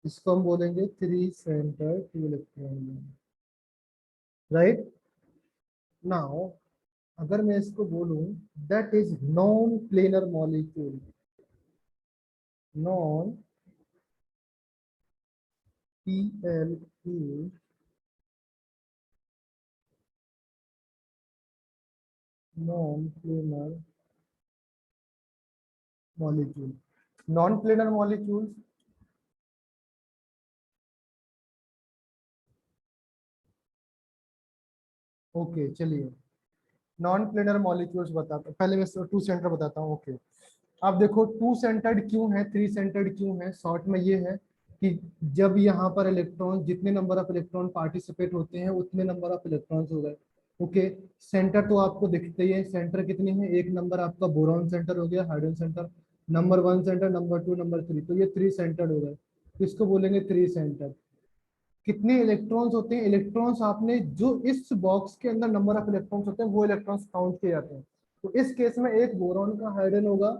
इसको हम बोलेंगे 3 centre 2 electron bond. Right now अगर मैं इसको बोलूं that is non planar molecule, non PLA non planar molecule, non planar molecule. Okay चलिए, नॉन प्लेनर मॉलिक्यूल्स बताता हूँ, पहले मैं टू सेंटर बताता हूँ। ओके, अब देखो टू सेंटर्ड क्यों है, थ्री सेंटर्ड क्यों है, शॉर्ट में ये है कि जब यहाँ पर इलेक्ट्रॉन, जितने नंबर ऑफ इलेक्ट्रॉन पार्टिसिपेट होते हैं उतने नंबर ऑफ इलेक्ट्रॉन्स हो गए। ओके, सेंटर तो आपको दिखते ही है, सेंटर कितने हैं, एक नंबर आपका बोरॉन सेंटर हो गया, hydrogen centre, number 1 centre, number 2, number 3, तो ये थ्री सेंटर्ड हो गए, किसको बोलेंगे, थ्री सेंटर। कितने इलेक्ट्रॉन्स होते हैं, इलेक्ट्रॉन्स आपने जो इस बॉक्स के अंदर नंबर ऑफ इलेक्ट्रॉन्स होते हैं वो इलेक्ट्रॉन्स काउंट किए जाते हैं। तो इस केस में एक बोरॉन का हाइड्रोजन होगा,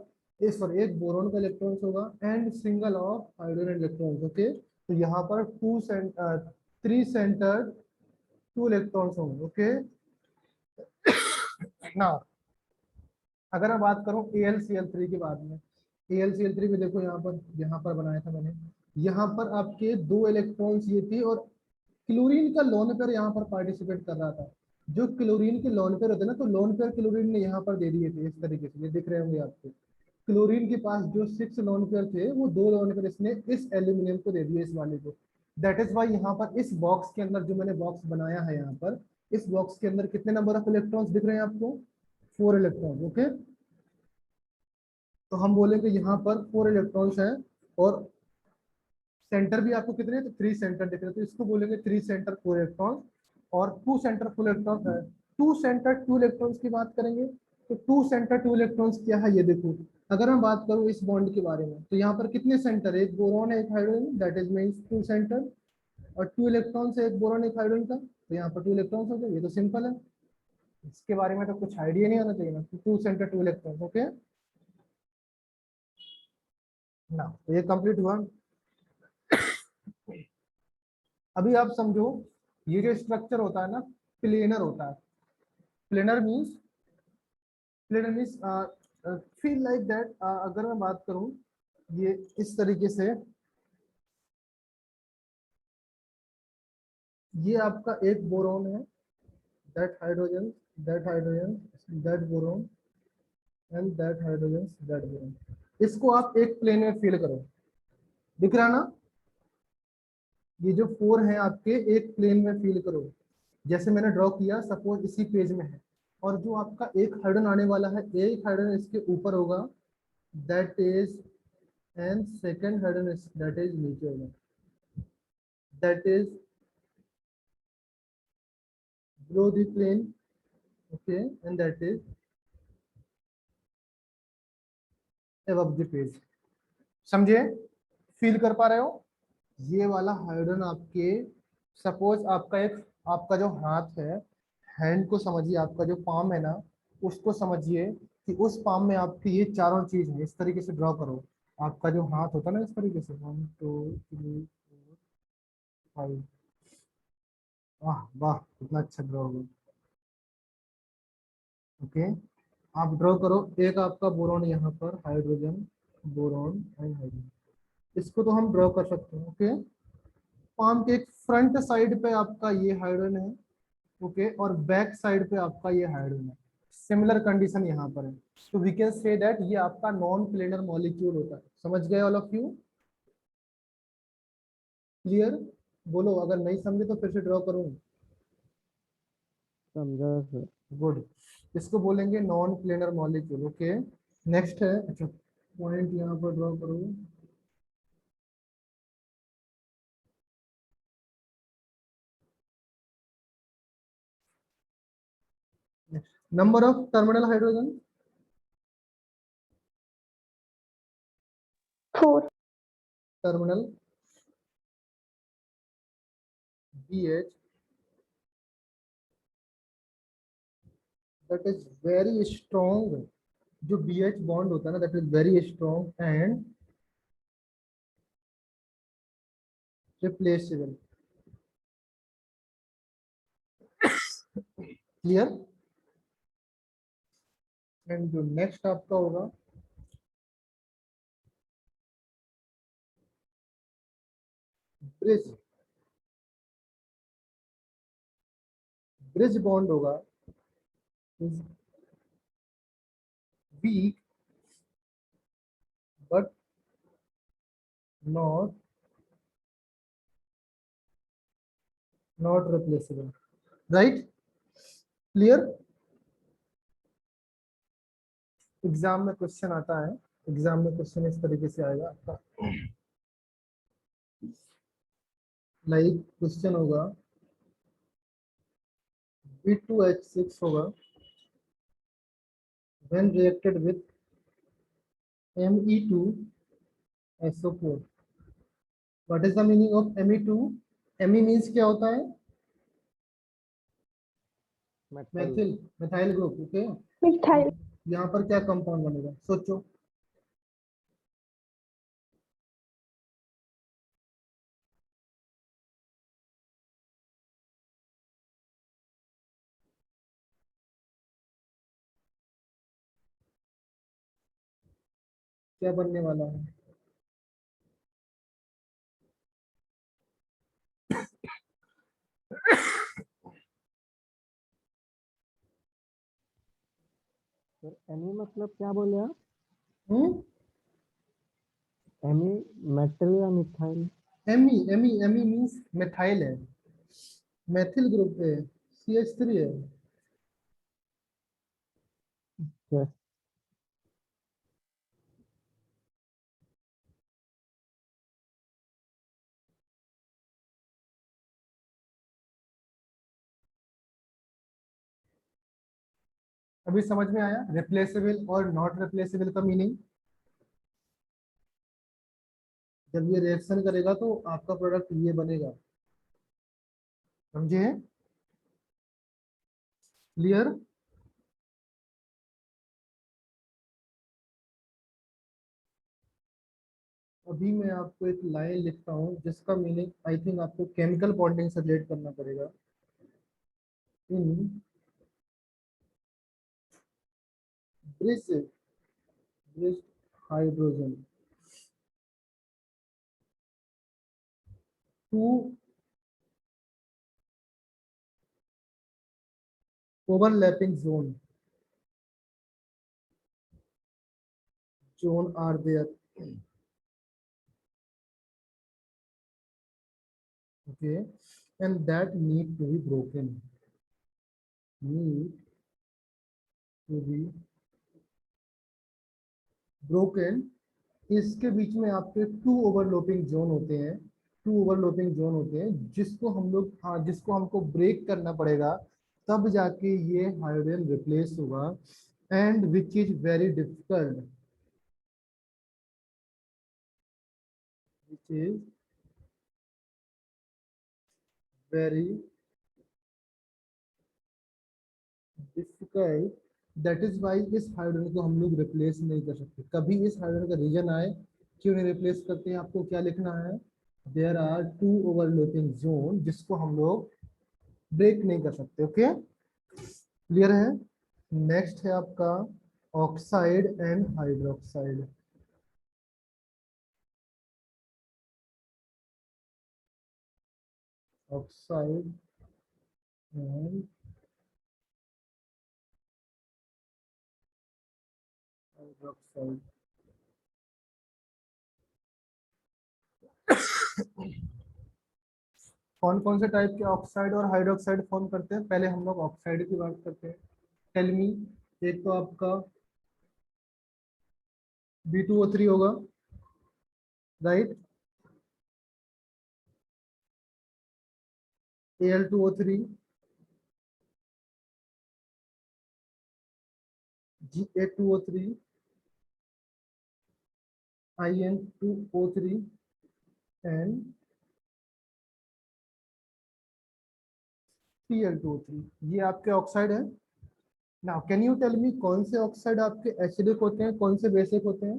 सॉरी एक बोरॉन का इलेक्ट्रॉन्स होगा and single of hydrogen electrons. Okay, तो यहाँ पर थ्री सेंटर्ड टू इलेक्ट्रॉन्स होंगे। ओके, नाउ अगर मैं बात करूं AlCl3 के बाद में, AlCl3 में देखो यहाँ पर बनाया था मैंने, यहाँ पर आपके दो इलेक्ट्रॉन्स ये थे और क्लोरीन का लोन पेयर यहाँ पर पार्टिसिपेट कर रहा था। जो क्लोरीन के लोन पेयर होते हैं ना, तो लोन पेयर क्लोरीन ने यहाँ पर दे दिए थे इस तरीके से, ये दिख रहे होंगे आपको। क्लोरीन के पास जो 6 लोन पेयर थे वो 2 लोन पेयर इसने इस एल्यूमिनियम को दे दिए, इस वाले को। दैट इज वाई यहाँ पर इस बॉक्स के अंदर जो मैंने बॉक्स बनाया है, यहाँ पर इस बॉक्स के अंदर कितने नंबर ऑफ इलेक्ट्रॉन्स दिख रहे हैं आपको, 4 इलेक्ट्रॉन्स। ओके, तो हम बोलेंगे यहाँ पर 4 इलेक्ट्रॉन्स हैं और सेंटर भी आपको कितने, तो 3 सेंटर दिख रहे हैं, तो इसको बोलेंगे 3 सेंटर 4 इलेक्ट्रॉन। और 2 सेंटर फुल इलेक्ट्रॉन है, 2 सेंटर 2 इलेक्ट्रॉन्स की बात करेंगे। तो 2 सेंटर 2 इलेक्ट्रॉन्स क्या है, ये देखो। अगर मैं बात करूं इस बॉन्ड के बारे में, तो यहाँ पर कितने सेंटर है, एक बोरॉन है एक hydrogen, that is means 2 centre, और 2 इलेक्ट्रॉन्स है, एक बोरॉन एक हाइड्रोजन का, तो यहाँ पर 2 इलेक्ट्रॉन्स हो गए। ये तो सिंपल है, इसके बारे में तो कुछ आइडिया नहीं होना चाहिए ना, 2 सेंटर 2 इलेक्ट्रॉन्स। ओके ना, तो ये कंप्लीट हुआ। अभी आप समझो, ये जो स्ट्रक्चर होता है ना, प्लेनर होता है। Planar means feel like that. अगर मैं बात करूं ये इस तरीके से, ये आपका एक बोरॉन है, that hydrogen, that hydrogen, that boron and that hydrogen, that boron. इसको आप एक प्लेन में फील करो, दिख रहा ना, ये जो 4 हैं आपके एक प्लेन में फील करो, जैसे मैंने ड्रॉ किया, सपोज इसी पेज में है। और जो आपका एक हाइड्रोजन आने वाला है, एक हाइड्रोजन इसके ऊपर होगा, that is, and second hydrogen that is नीचे होगा, that is below the plane, okay, and that is above the page। समझे, फील कर पा रहे हो, ये वाला हाइड्रोजन आपके, सपोज आपका एक, आपका जो हाथ है, हैंड को समझिए, आपका जो पाम है ना, उसको समझिए कि उस पाम में आपकी ये चारों चीज है, इस तरीके से ड्रॉ करो। आपका जो हाथ होता है ना, इस तरीके से 1 2 3 4 5, वाह वाह कितना अच्छा ड्रॉ होगा। ओके, आप ड्रॉ करो, एक आपका बोरॉन यहाँ पर, हाइड्रोजन, बोरॉन एंड हाइड्रोजन, इसको तो हम ड्रॉ कर सकते हैं। ओके, पाम के एक फ्रंट साइड पे आपका ये हाइड्रोजन है, ओके, और बैक साइड पे आपका ये हाइड्रोजन है। सिमिलर कंडीशन यहाँ पर है, तो वी कैन से दैट ये आपका नॉन प्लेनर मॉलिक्यूल होता है। समझ गए ऑल ऑफ यू, क्लियर? बोलो, अगर नहीं समझे तो फिर से ड्रॉ करूँ। समझा सर। गुड, इसको बोलेंगे non planar molecule. Okay, next है, अच्छा पॉइंट यहाँ पर ड्रॉ करो। Number of terminal hydrogen, 4, terminal BH, that is very strong, जो BH बॉन्ड होता है ना, that is very strong and replaceable। Clear? And जो नेक्स्ट आपका होगा, ब्रिज, ब्रिज बॉन्ड होगा, weak but not replaceable, right? Clear? Exam में question आता है, एग्जाम में क्वेश्चन इस तरीके से आएगा आपका, लाइक क्वेश्चन होगा B2H6 होगा when reacted with Me2SO4, what is the meaning of Me2? Me means क्या होता है? Metal Maithil, methyl group. Okay, methyl. यहाँ पर क्या कंपाउंड बनेगा सोचो। क्या बनने वाला है? सर एमी मतलब क्या बोले आप? हम्म, एमी मेटल या मिथाइल? एमी मीन्स मिथाइल है, मैथिल ग्रुप है, CH3 है। यस। अभी समझ में आया रिप्लेसेबल और नॉट रिप्लेसेबल का मीनिंग? जब ये रिएक्शन करेगा तो आपका प्रोडक्ट ये बनेगा, समझे? क्लियर? अभी मैं आपको एक लाइन लिखता हूँ जिसका मीनिंग आई थिंक आपको केमिकल बॉन्डिंग से रिलेट करना पड़ेगा। In bridge bridge hydrogen to overlapping zone are there, okay, and that need to be need to be broken। इसके बीच में आपके टू ओवरलैपिंग जोन होते हैं, जिसको हम लोग, हाँ, जिसको हमको ब्रेक करना पड़ेगा, तब जाके ये हाइड्रोजन रिप्लेस होगा, and which is very difficult, which is very difficult. That is why इस हाइड्रोजन को हम लोग रिप्लेस नहीं कर सकते। कभी इस हाइड्रोजन का रीजन आए क्यों नहीं रिप्लेस करते हैं, आपको क्या लिखना है? There are two overlapping zone, जिसको हम लोग ब्रेक नहीं कर सकते। ओके, क्लियर है? नेक्स्ट है आपका oxide and hydroxide. Oxide and hydroxide. कौन कौन से टाइप के ऑक्साइड और हाइड्रोक्साइड फॉर्म करते हैं? पहले हम लोग ऑक्साइड की बात करते हैं। टेल मी, एक तो आपका B2O3 होगा, right, Al2O3, Ga2O3, In2O3 and Cl2O3। ये आपके ऑक्साइड है। Now can you tell me कौन से ऑक्साइड आपके एसिडिक होते हैं, कौन से बेसिक होते हैं?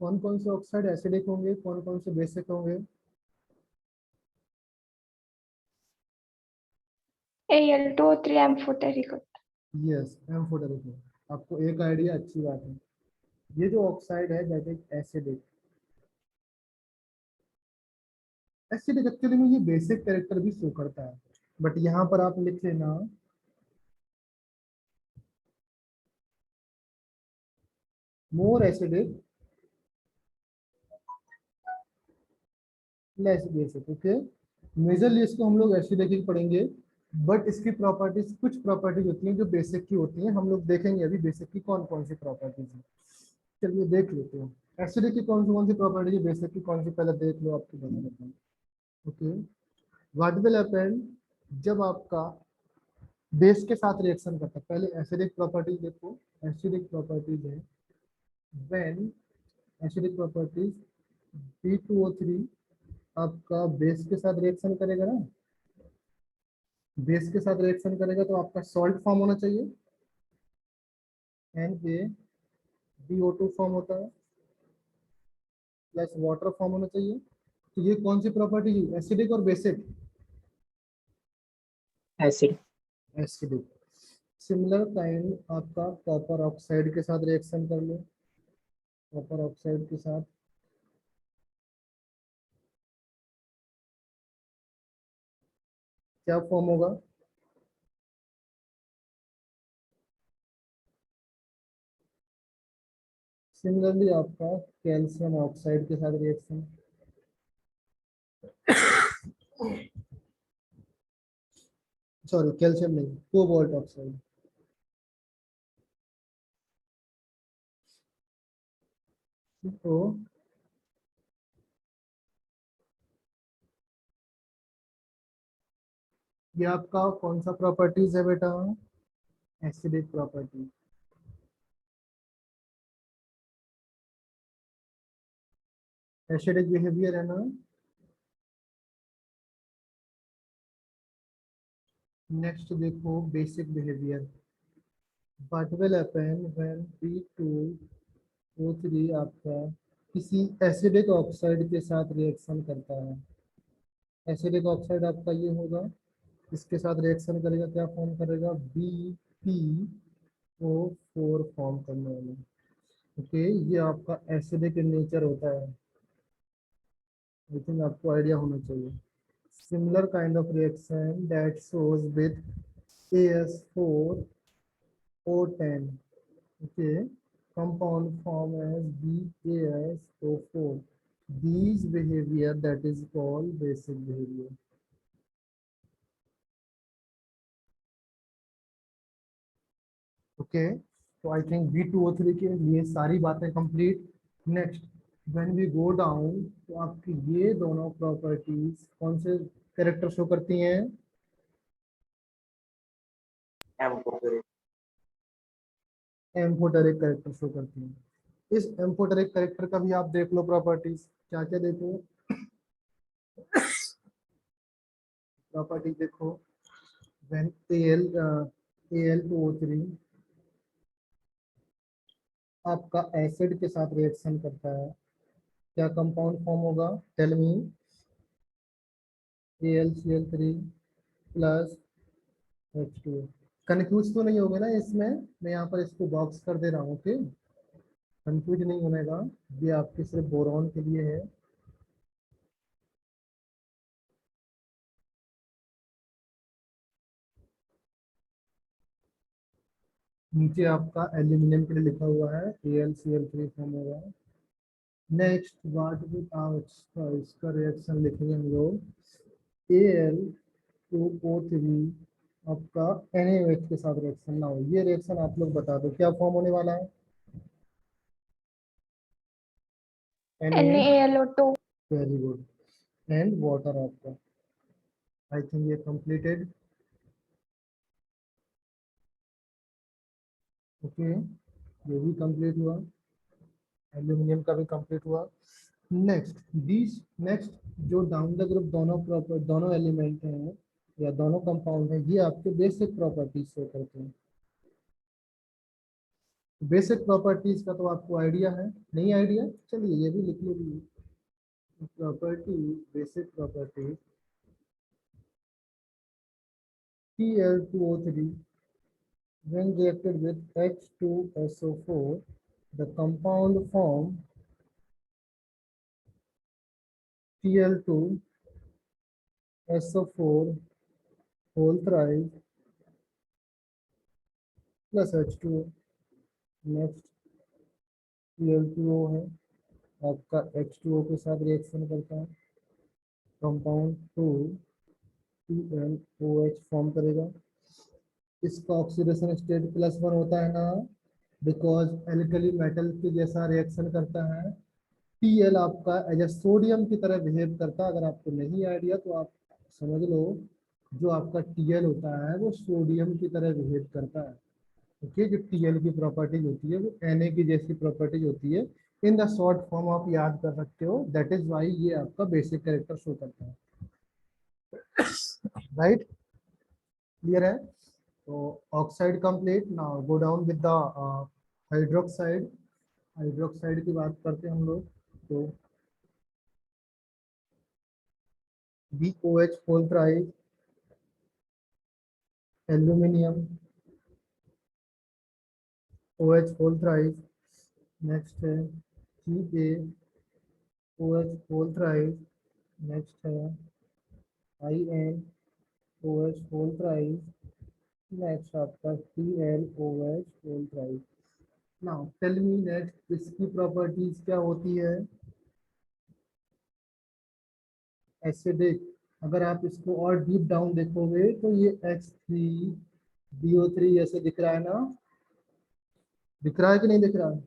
कौन कौन से ऑक्साइड एसिडिक होंगे, कौन कौन से बेसिक होंगे? Al2O3 amphoteric होता यस, एम्फोटेरिक है। आपको एक आइडिया, अच्छी बात है। ये जो ऑक्साइड है that is acidic. Acidic actually में ये बेसिक कैरेक्टर भी शो करता है, बट यहाँ पर आप लिख लेना more acidic less basic. Okay, majorly इसको हम लोग एसिडिक ही पढ़ेंगे, बट इसकी प्रॉपर्टीज, कुछ प्रॉपर्टीज होती हैं जो बेसिक की होती हैं, हम लोग देखेंगे अभी बेसिक की कौन कौन सी प्रॉपर्टीज हैं। चलिए देख लेते हैं एसिडिक की कौन सी प्रॉपर्टी है, बेसिक की कौन सी, पहले देख लो, आपको बता देता हूँ। ओके, व्हाट विल हैपन जब आपका बेस के साथ रिएक्शन करता है। पहले एसिडिक प्रॉपर्टीज देखो, एसिडिक प्रॉपर्टीज है व्हेन, एसिडिक प्रॉपर्टीज B2O3 आपका बेस के साथ रिएक्शन करेगा ना, बेस के साथ रिएक्शन करेगा तो आपका सॉल्ट फॉर्म होना चाहिए, NaBO2 फॉर्म होता है, प्लस वाटर फॉर्म होना चाहिए। तो ये कौन सी प्रॉपर्टी है, एसिडिक और basic? Acid. Acidic. Similar kind आपका कॉपर ऑक्साइड के साथ रिएक्शन कर लो, कॉपर ऑक्साइड के साथ क्या फॉर्म होगा, सिमिलरली आपका कैल्शियम ऑक्साइड के साथ रिएक्शन, सॉरी कैल्शियम नहीं, कोबाल्ट ऑक्साइड। तो ये आपका कौन सा प्रॉपर्टीज है बेटा, एसिडिक प्रॉपर्टी। एसिडिक बिहेवियर है ना। नेक्स्ट देखो basic behaviour, what will happen when B2O3 आपका किसी एसिडिक ऑक्साइड के साथ रिएक्शन करता है। एसिडिक ऑक्साइड आपका ये होगा, इसके साथ रिएक्शन करेगा, क्या फॉर्म करेगा, BPO4 फॉर्म करने वाला। ओके, ये आपका एसिडिक इन नेचर होता है, आई थिंक आपको आइडिया होना चाहिए। Similar kind of reaction that shows with AS4O10, okay, compound form as BASO4. These behavior that is called basic behavior. Okay, तो आई थिंक B2O3 के लिए सारी बातें complete. Next when we go down, तो आपकी ये दोनों प्रॉपर्टीज कौन से कैरेक्टर शो करती हैं, एम्फोटेरिक कैरेक्टर शो करती हैं। इस एम्फोटेरिक कैरेक्टर का भी आप देख लो प्रॉपर्टीज, क्या क्या देखो, प्रॉपर्टीज देखो, व्हेन Al2O3 आपका एसिड के साथ रिएक्शन करता है, क्या कंपाउंड फॉर्म होगा, tell me, AlCl3 plus H2। Confuse तो नहीं होगा ना इसमें, मैं यहाँ पर इसको बॉक्स कर दे रहा हूँ, ओके, कंफ्यूज नहीं होने का, ये आपके सिर्फ बोरॉन के लिए है। नीचे आपका एल्यूमिनियम के लिए लिखा हुआ है, AlCl3 फॉर्म होगा। नेक्स्ट व्हाट विल इसका रिएक्शन लिखेंगे हम लोग, Al2O3 आपका NaOH के साथ रिएक्शन ना हो, ये रिएक्शन आप लोग बता दो क्या फॉर्म होने वाला है, NaH, NaLO2। Very good, and water आपका, आई थिंक ये कंप्लीटेड। ओके, ये भी कंप्लीट हुआ, एल्यूमिनियम का भी कंप्लीट हुआ। नेक्स्ट दिस, नेक्स्ट जो डाउन द ग्रुप दोनों एलिमेंट हैं या दोनों कंपाउंड हैं, ये आपके बेसिक प्रॉपर्टीज शो करते हैं। बेसिक प्रॉपर्टीज का तो आपको आइडिया है, नहीं आइडिया, चलिए ये भी लिख लीजिए, property, basic property Cl2O3 when reacted with H2SO4 the compound form Cl2SO4 whole thrice plus H2O। Next Cl2O है आपका H2O के साथ रिएक्शन करता है, कंपाउंड 2 TnOH फॉर्म करेगा। इसका ऑक्सीडेशन स्टेट +1 होता है ना, बिकॉज एल्कली मेटल के जैसा रिएक्शन करता है। Tl आपका एज ए सोडियम की तरह बिहेव करता है। अगर आपको नहीं आइडिया तो आप समझ लो, जो आपका Tl होता है वो सोडियम की तरह बिहेव करता है। ओके, जो Tl की प्रॉपर्टीज होती है वो Na की जैसी प्रॉपर्टीज होती है। इन द शॉर्ट फॉर्म आप याद कर सकते हो, दैट इज वाई ये आपका बेसिक कैरेक्टर शो करता है। राइट, क्लियर है? तो oxide complete. Now go down with the hydroxide. Hydroxide की बात करते हैं हम लोग। तो BOH whole thrice, aluminium OH whole thrice. Next है CaOH फोल थ्राइस। नेक्स्ट है InOH फोल थ्राइस। नेक्स्ट आपका ClOH whole thrice. Now tell me next इसकी प्रॉपर्टीज क्या होती है? एसिडिक। अगर आप इसको और डीप डाउन देखोगे तो ये H3BO3 ऐसे दिख रहा है ना, दिख रहा है कि नहीं दिख रहा है?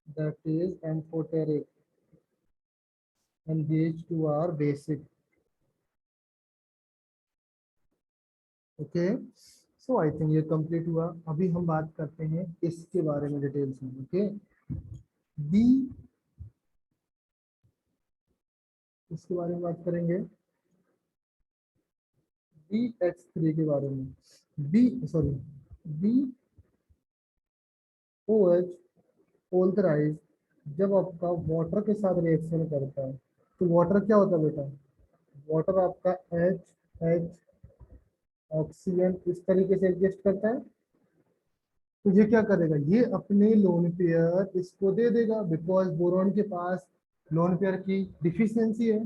That is amphoteric and these two are basic. Okay, so I think ये कंप्लीट हुआ। अभी हम बात करते हैं इसके बारे में डिटेल्स में। ओके, बी, इसके बारे में बात करेंगे। BH3 के बारे में। बी ओ एच पोलराइज जब आपका वाटर के साथ रिएक्शन करता है तो वाटर क्या होता है बेटा? वाटर आपका H ऑक्सीजन इस तरीके से एडजस्ट करता है। तो ये क्या करेगा? ये अपने लोन पेयर इसको दे देगा, बिकॉज बोरॉन के पास लोन पेयर की डिफिशियंसी है।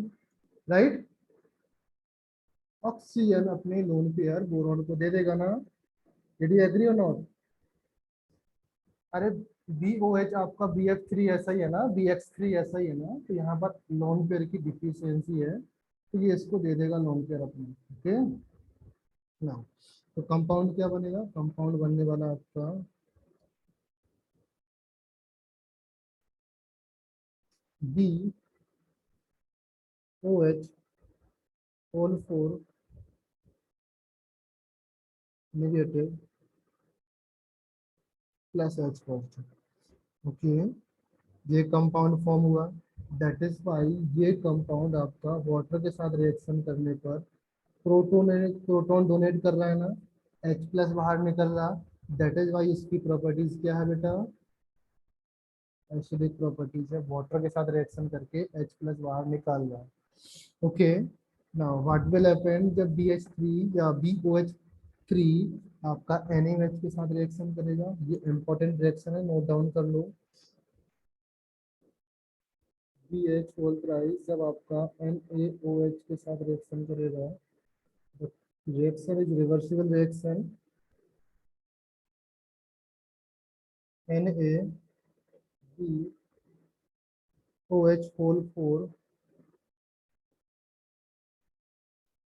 राइट, ऑक्सीजन अपने लोन पेयर बोरॉन को दे देगा ना। डिड यू एग्री और नॉट? अरे BOH आपका BF3 ऐसा ही है ना, BX3 ऐसा ही है ना, तो यहाँ पर लोन पेयर की डिफिशियंसी है तो ये इसको दे देगा लोन पेयर अपने। ओके, ना तो कंपाउंड क्या बनेगा? कंपाउंड बनने वाला आपका BOH whole 4 negative +H positive. Okay, ये कंपाउंड फॉर्म हुआ। दैट इज वाई ये कंपाउंड आपका वाटर के साथ रिएक्शन करने पर प्रोटोन डोनेट कर रहा है ना, H+ बाहर निकल रहा। दैट इज वाई इसकी प्रॉपर्टीज क्या है बेटा? एसिडिक प्रॉपर्टीज है, वाटर के साथ रिएक्शन करके H+ बाहर निकाल रहा है। Okay, now what will happen जब BH3 या BOH3 आपका NaOH के साथ रिएक्शन करेगा? ये इंपॉर्टेंट रिएक्शन है, नोट डाउन कर लो। BH होल थ्राइस जब आपका NaOH के साथ रिएक्शन करेगा, reaction is reversible reaction. NaBOH whole 4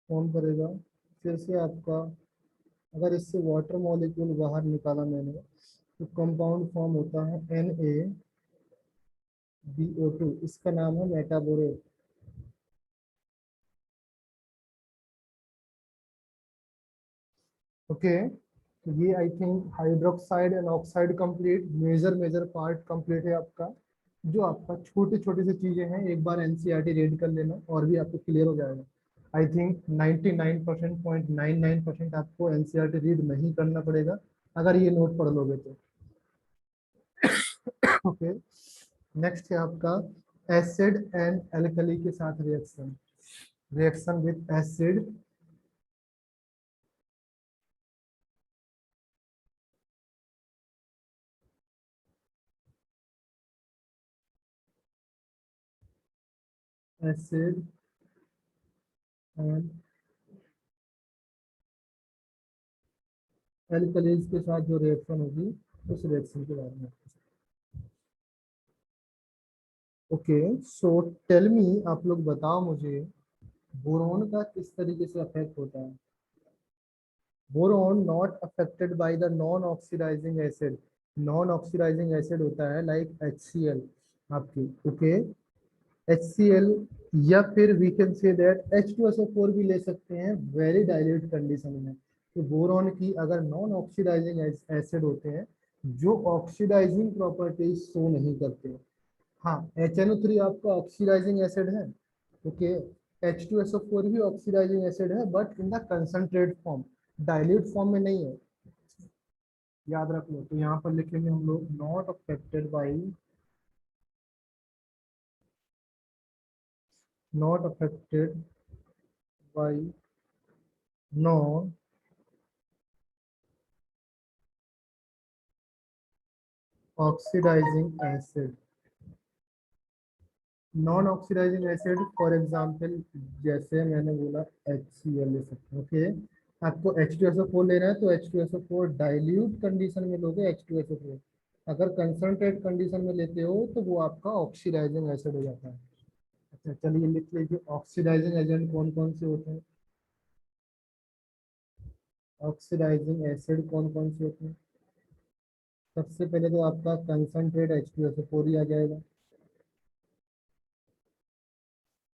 form करेगा। फिर से आपका, अगर इससे वाटर मॉलिक्यूल बाहर निकाला मैंने तो कंपाउंड फॉर्म होता है NaBO2। इसका नाम है मेटाबोरेट। ओके, तो ये I think hydroxide and oxide complete, major part complete है आपका। जो आपका छोटी छोटी सी चीजें हैं एक बार NCERT रीड कर लेना और भी आपको क्लियर हो जाएगा। आई थिंक 99.99% आपको NCERT रीड नहीं करना पड़ेगा अगर ये नोट पढ़ लोगे तो। ओके, नेक्स्ट है आपका एसिड एंड एल्कली के साथ reaction. Reaction with acid acid and alkalis के साथ जो रिएक्शन होगी उस रिएक्शन के बारे में। ओके, सो टेल मी, आप लोग बताओ मुझे बोरॉन का किस तरीके से अफेक्ट होता है। Boron not affected by the non oxidising acid. Non oxidising acid होता है लाइक HCl आपकी, ओके, HCl, या फिर we can say that H2SO4 भी ले सकते हैं वेरी डाइल्यूट कंडीशन में। तो बोरॉन की अगर नॉन ऑक्सीडाइजिंग एसिड होते हैं जो ऑक्सीडाइजिंग प्रॉपर्टीज शो नहीं करते। हाँ, HNO3 आपका ऑक्सीडाइजिंग एसिड है, ओके, H2SO4 भी ऑक्सीडाइजिंग एसिड है but in the concentrate form, dilute form में नहीं है, याद रख लो। तो यहाँ पर लिखेंगे हम लोग not affected by, not affected by non oxidising acid. Non oxidising acid for example जैसे मैंने बोला HCl ले सकते हैं, ओके। आपको H2SO4 लेना है तो H2SO4 डाइल्यूट कंडीशन में लोगे H2SO4। अगर कंसंट्रेट कंडीशन में लेते हो तो वो आपका ऑक्सीडाइजिंग एसिड हो जाता है। अच्छा चलिए लिख लीजिए ऑक्सीडाइजिंग एजेंट कौन कौन से होते हैं। ऑक्सीडाइजिंग एसिड कौन कौन से होते हैं। सबसे पहले तो आपका कंसंट्रेट H2SO4 ही आ जाएगा,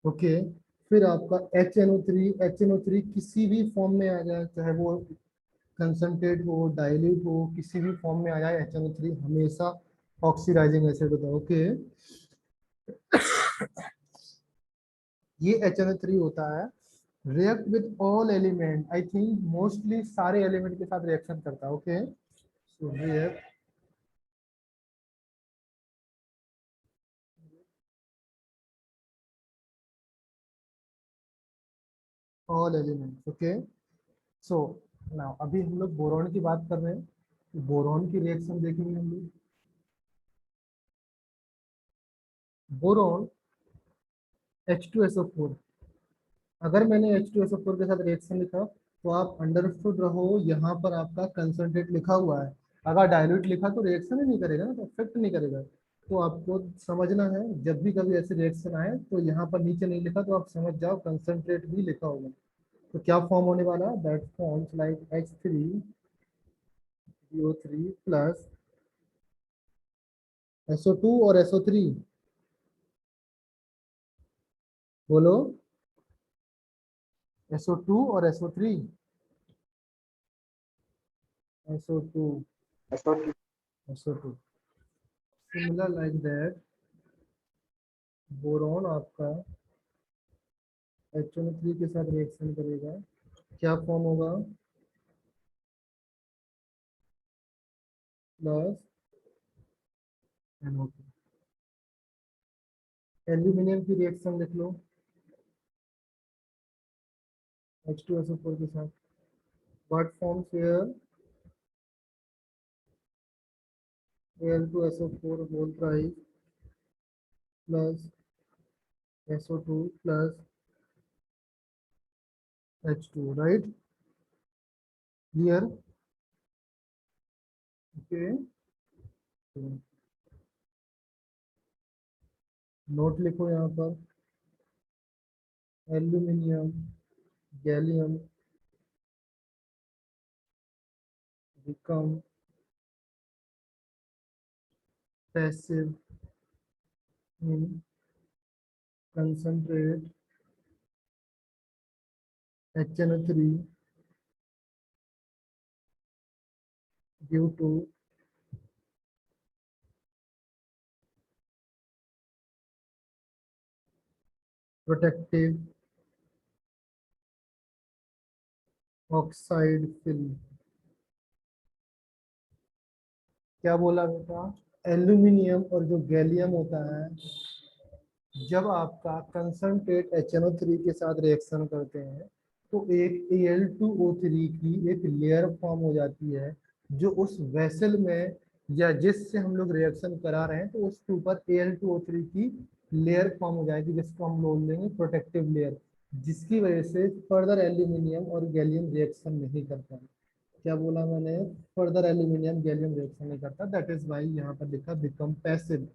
ओके। फिर आपका HNO3, HNO3 किसी भी फॉर्म में आ जाए, चाहे वो कंसंट्रेट हो डाइल्यूट हो, किसी भी फॉर्म में आ जाए HNO3 हमेशा ऑक्सीडाइजिंग एसिड होता है, ओके। ये HNO3 होता है, react with all element, I think mostly सारे एलिमेंट के साथ रिएक्शन करता है, okay. So react all element, okay. So now अभी हम लोग बोरॉन की बात कर रहे हैं, बोरॉन की रिएक्शन देखेंगे हम लोग। बोरॉन H2SO4, अगर मैंने H2SO4 के साथ रिएक्शन लिखा तो आप अंडरस्टूड रहो, यहाँ पर आपका कंसंट्रेट लिखा हुआ है। अगर डाइल्यूट लिखा तो रिएक्शन ही नहीं करेगा ना, तो इफेक्ट नहीं करेगा। तो आपको समझना है जब भी कभी ऐसे रिएक्शन आए तो यहाँ पर नीचे नहीं लिखा तो आप समझ जाओ कंसंट्रेट भी लिखा होगा। तो क्या फॉर्म होने वाला है, that forms like H3CO3 plus SO2 और SO3, बोलो SO2 और SO3, SO2, SO2, similar like that boron आपका HNO3 के साथ रिएक्शन करेगा, क्या फॉर्म होगा, प्लस NO2। एल्यूमिनियम की रिएक्शन लिख लो H2SO4 के साथ, what forms here, Al2SO4 whole thrice plus SO2 plus H2, right, clear, okay. Note लिखो यहाँ पर, aluminium gallium become passive in concentrate HNO3 due to protective oxide film। क्या बोला बेटा, एल्यूमिनियम और जो गैलियम होता है जब आपका कंसंट्रेट HNO3 के साथ रिएक्शन करते हैं तो एक Al2O3 की एक लेयर फॉर्म हो जाती है जो उस वेसल में या जिससे हम लोग रिएक्शन करा रहे हैं तो उसके ऊपर Al2O3 की लेयर फॉर्म हो जाएगी जिसको हम बोल देंगे प्रोटेक्टिव लेयर, जिसकी वजह से फर्दर एल्यूमिनियम और गैलियम रिएक्शन नहीं करता है। क्या बोला मैंने, फर्दर एल्यूमिनियम गैलियम रिएक्शन नहीं करता, दैट इज वाई यहाँ पर लिखा become passive.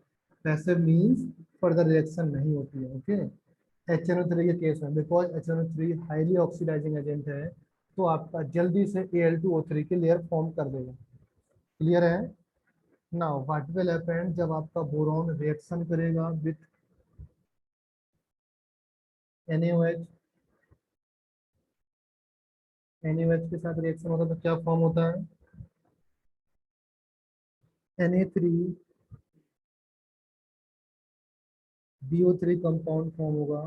Passive means further reaction नहीं होती है। ओके, HNO3 के केस में because HNO3 highly oxidising agent है, तो आपका जल्दी से Al2O3 की लेयर फॉर्म कर देगा। क्लियर है? नाउ व्हाट विल हैपन जब आपका बोरॉन रिएक्शन करेगा विथ NaOH, NaOH के साथ रिएक्शन होता है तो क्या फॉर्म होता है? Na3BO3 कंपाउंड फॉर्म होगा,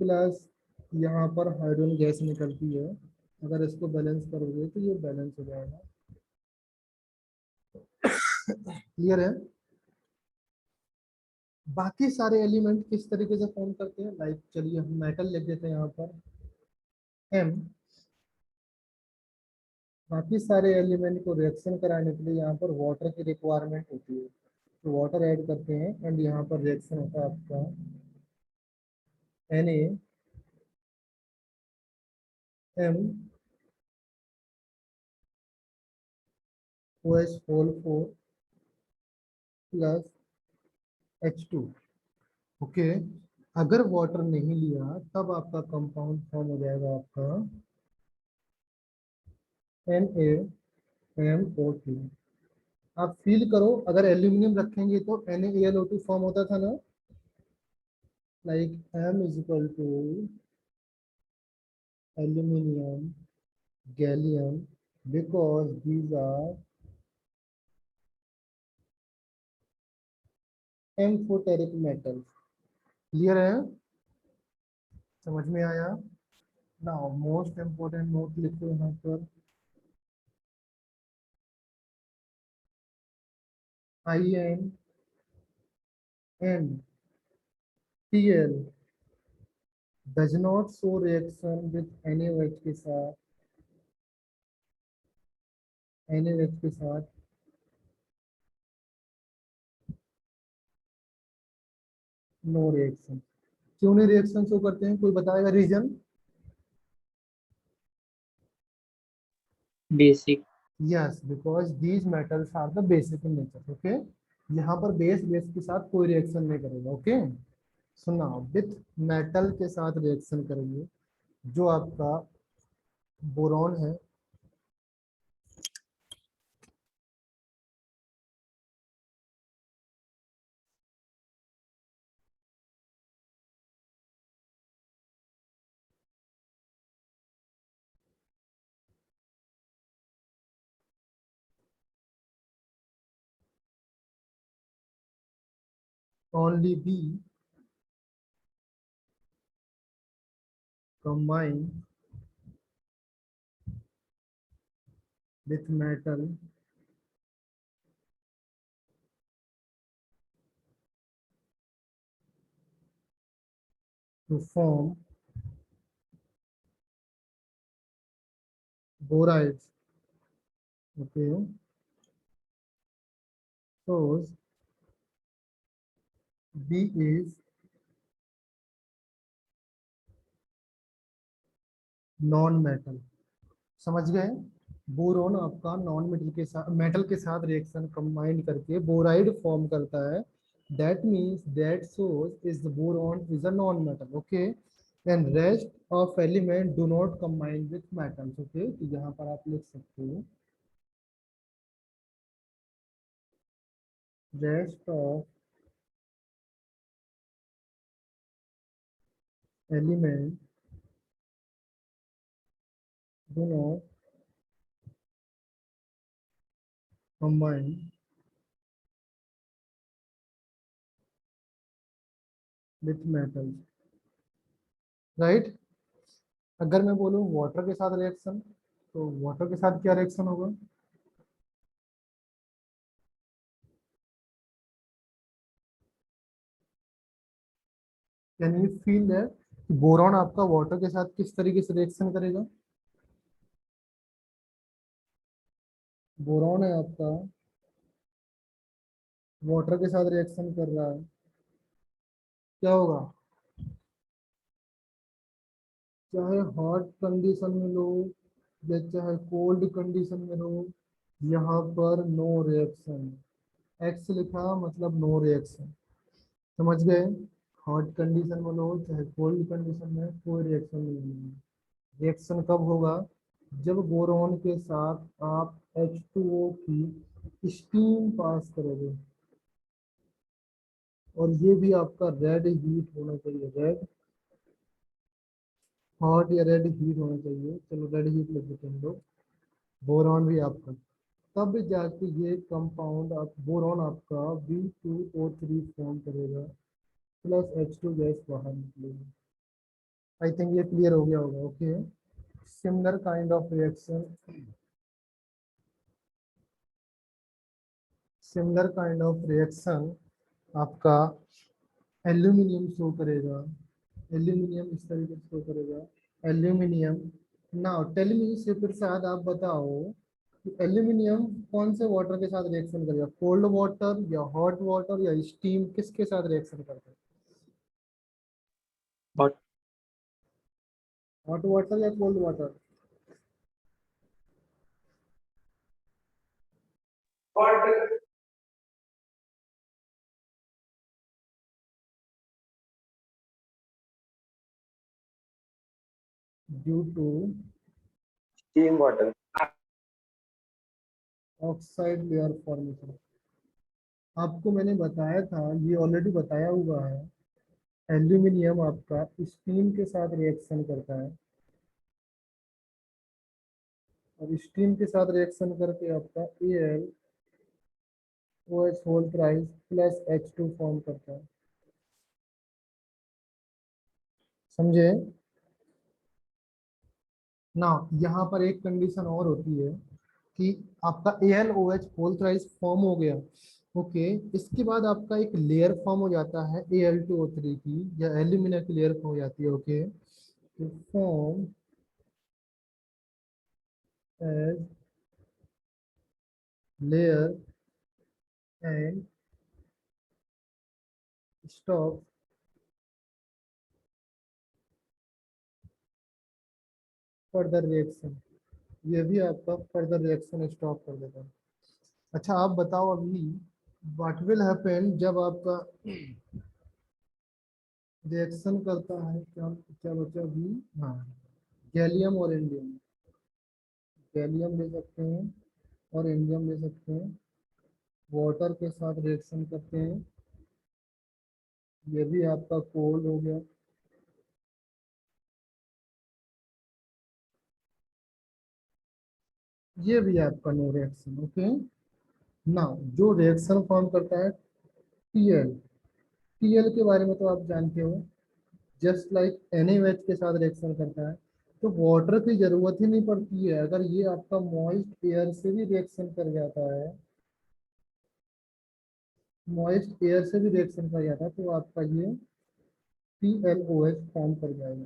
प्लस यहाँ पर हाइड्रोजन गैस निकलती है। अगर इसको बैलेंस करोगे तो ये बैलेंस हो जाएगा। क्लियर है? बाकी सारे एलिमेंट किस तरीके से फॉर्म करते हैं, लाइक चलिए हम मेटल लिख देते हैं यहाँ पर M। बाकी सारे एलिमेंट को रिएक्शन कराने के लिए यहाँ पर वाटर की रिक्वायरमेंट होती है, तो वाटर ऐड करते हैं एंड यहाँ पर रिएक्शन होता है आपका NaMOH4 प्लस H2। ओके, अगर वाटर नहीं लिया तब आपका कंपाउंड फॉर्म हो जाएगा आपका NaMO2। आप फील करो, अगर एल्यूमिनियम रखेंगे तो NaAlO2 फॉर्म होता था ना, like M is equal to aluminium gallium, because these are amphoteric metal. Clear है? समझ में आया? नाउ मोस्ट इम्पोर्टेंट नोट लिखो यहाँ पर, INNTL does not show reaction with NaOH के साथ, NaOH के साथ नो रिएक्शन। क्यों नहीं रिएक्शन शो करते हैं, कोई बताएगा reason? Basic. Yes, because these metals are the basic in nature. Okay, यहाँ पर बेस बेस के साथ कोई रिएक्शन नहीं करेगा। ओके, सुना, विथ मेटल के साथ रिएक्शन करेंगे। जो आपका बोरॉन है, only be combined with metal to form borides. Okay, so B is non metal. समझ गए? बोरोन आपका नॉन मेटल के साथ, मेटल के साथ रिएक्शन कंबाइन करके बोराइड फॉर्म करता है। That means that source is the boron is a non metal. Okay, and rest of element do not combine with metals. Okay, तो यहाँ पर आप लिख सकते हो rest of element do not combine with metals. Right? अगर मैं बोलूँ वाटर के साथ रिएक्शन, तो वाटर के साथ क्या रिएक्शन होगा? Can you feel that boron आपका वाटर के साथ किस तरीके से रिएक्शन करेगा? बोरॉन है आपका, वाटर के साथ रिएक्शन कर रहा है, क्या होगा? चाहे हॉट कंडीशन में लो या चाहे कोल्ड कंडीशन में लो, यहाँ पर नो रिएक्शन। एक्स लिखा मतलब नो रिएक्शन। समझ गए? हॉट कंडीशन में लो चाहे कोल्ड कंडीशन में कोई रिएक्शन नहीं होगी। रिएक्शन कब होगा? जब बोरॉन के साथ आप H2O की स्टीम पास करोगे, और ये भी आपका रेड हीट होना चाहिए, रेड हॉट या रेड हीट होना चाहिए। चलो रेड हीट लिख देते हैं हम लोग। बोरॉन भी आपका, तब जाके ये कंपाउंड आप बोरॉन आपका B2O3 फॉर्म करेगा, प्लस H2 गैस बाहर निकलेगी। आई थिंक ये क्लियर हो गया होगा। Okay, similar kind of reaction, similar kind of reaction आपका एल्यूमिनियम शो करेगा। एल्यूमिनियम इस तरीके से शो करेगा, aluminium. Now tell me Shiv Prasad, आप बताओ कि एल्यूमिनियम कौन से वाटर के साथ रिएक्शन करेगा? कोल्ड वाटर या हॉट वाटर या स्टीम, किसके साथ रिएक्शन करता है? Hot. हॉट वाटर या cold water? Due to Steam water. Oxide layer formation. आपको मैंने बताया था, ये ऑलरेडी बताया हुआ है, एल्यूमिनियम आपका स्टीम के साथ रिएक्शन करता है, और स्टीम के साथ रिएक्शन करके आपका AlOH whole thrice plus H2 form करता है। समझे ना? यहाँ पर एक कंडीशन और होती है कि आपका AlOH होल थ्राइस फॉर्म हो गया, ओके, इसके बाद आपका एक लेयर फॉर्म हो जाता है Al2O3 की, या एल्यूमिना की लेयर हो जाती है। ओके, तो form edge layer and stop further reaction. ये भी आपका फर्दर रिएक्शन स्टॉप कर देता है। अच्छा आप बताओ अभी, व्हाट विल हैपन जब आपका रिएक्शन करता है, क्या क्या बचा अभी? हाँ, गैलियम और इंडियम, गैलियम ले सकते हैं और इंडियम ले सकते हैं, वाटर के साथ रिएक्शन करते हैं, ये भी आपका कोल्ड हो गया। ये भी आपका नो रिएक्शन। ओके, ना जो रिएक्शन फॉर्म करता है टीएल, टीएल के बारे में तो आप जानते हो, जस्ट लाइक NaOH के साथ रिएक्शन करता है, तो वाटर की जरूरत ही नहीं पड़ती है। अगर ये आपका मॉइस्ट एयर से भी रिएक्शन कर जाता है, मॉइस्ट एयर से भी रिएक्शन कर जाता है, तो आपका ये PLOH फॉर्म कर जाएगा।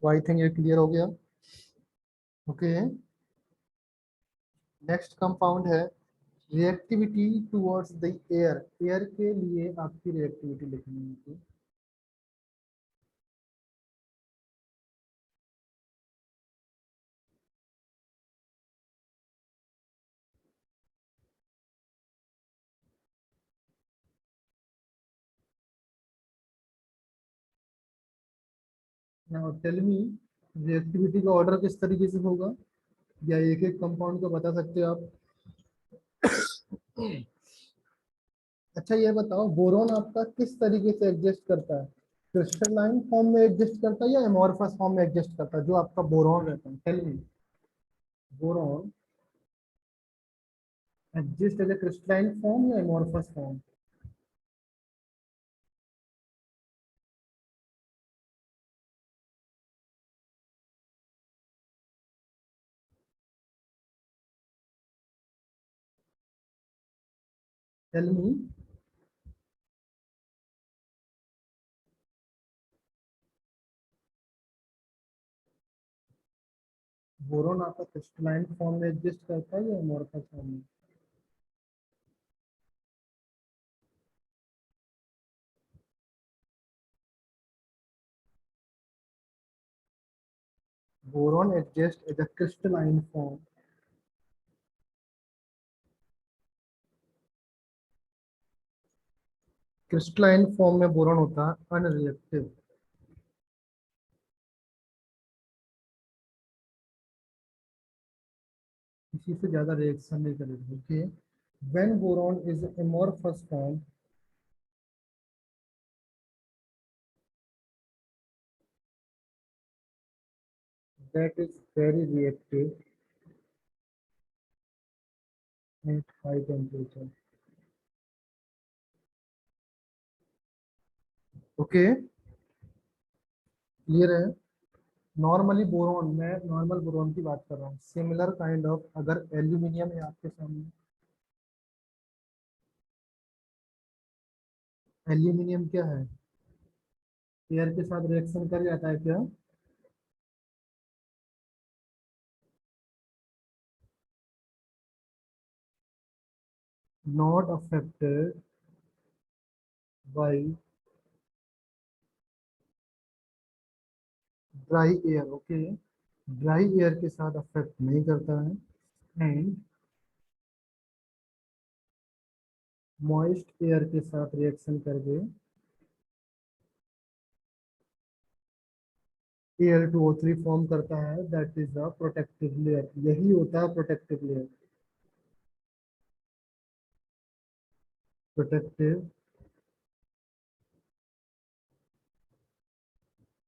तो आई थिंक ये क्लियर हो गया। ओके, नेक्स्ट कंपाउंड है reactivity towards the air. Air के लिए आपकी रिएक्टिविटी लिखनी है। नाउ टेल मी, रिएक्टिविटी का ऑर्डर किस तरीके से होगा, या एक एक कंपाउंड को बता सकते हो आप? अच्छा ये बताओ, बोरोन आपका किस तरीके से एडजस्ट करता है? क्रिस्टलाइन फॉर्म में एडजस्ट करता है या एमोर्फस फॉर्म में एडजस्ट करता है? जो आपका बोरोन रहता है, tell me, boron adjust as a crystalline form या amorphous form? Tell me. Boron आपका क्रिस्टलाइन फॉर्म में एडजस्ट करता है या एमोर्फस फॉर्म में? Boron adjust as a crystalline form. Crystalline form में बोरॉन होता है अनरिएक्टिव। किसी से ज्यादा रिएक्शन नहीं करेगा। Okay, when boron is amorphous form, that is very reactive at high temperature. Okay, clear है। नॉर्मली बोरॉन, मैं नॉर्मल बोरॉन की बात कर रहा हूँ। सिमिलर काइंड ऑफ, अगर एल्यूमिनियम है आपके सामने, एल्यूमिनियम क्या है, एयर के साथ रिएक्शन कर जाता है क्या? Not affected by dry air. Okay, dry air के साथ अफेक्ट नहीं करता है। एंड मॉइस्ट एयर के साथ रिएक्शन करके Al2O3 फॉर्म करता है। That is the protective layer, यही होता है protective layer. Protective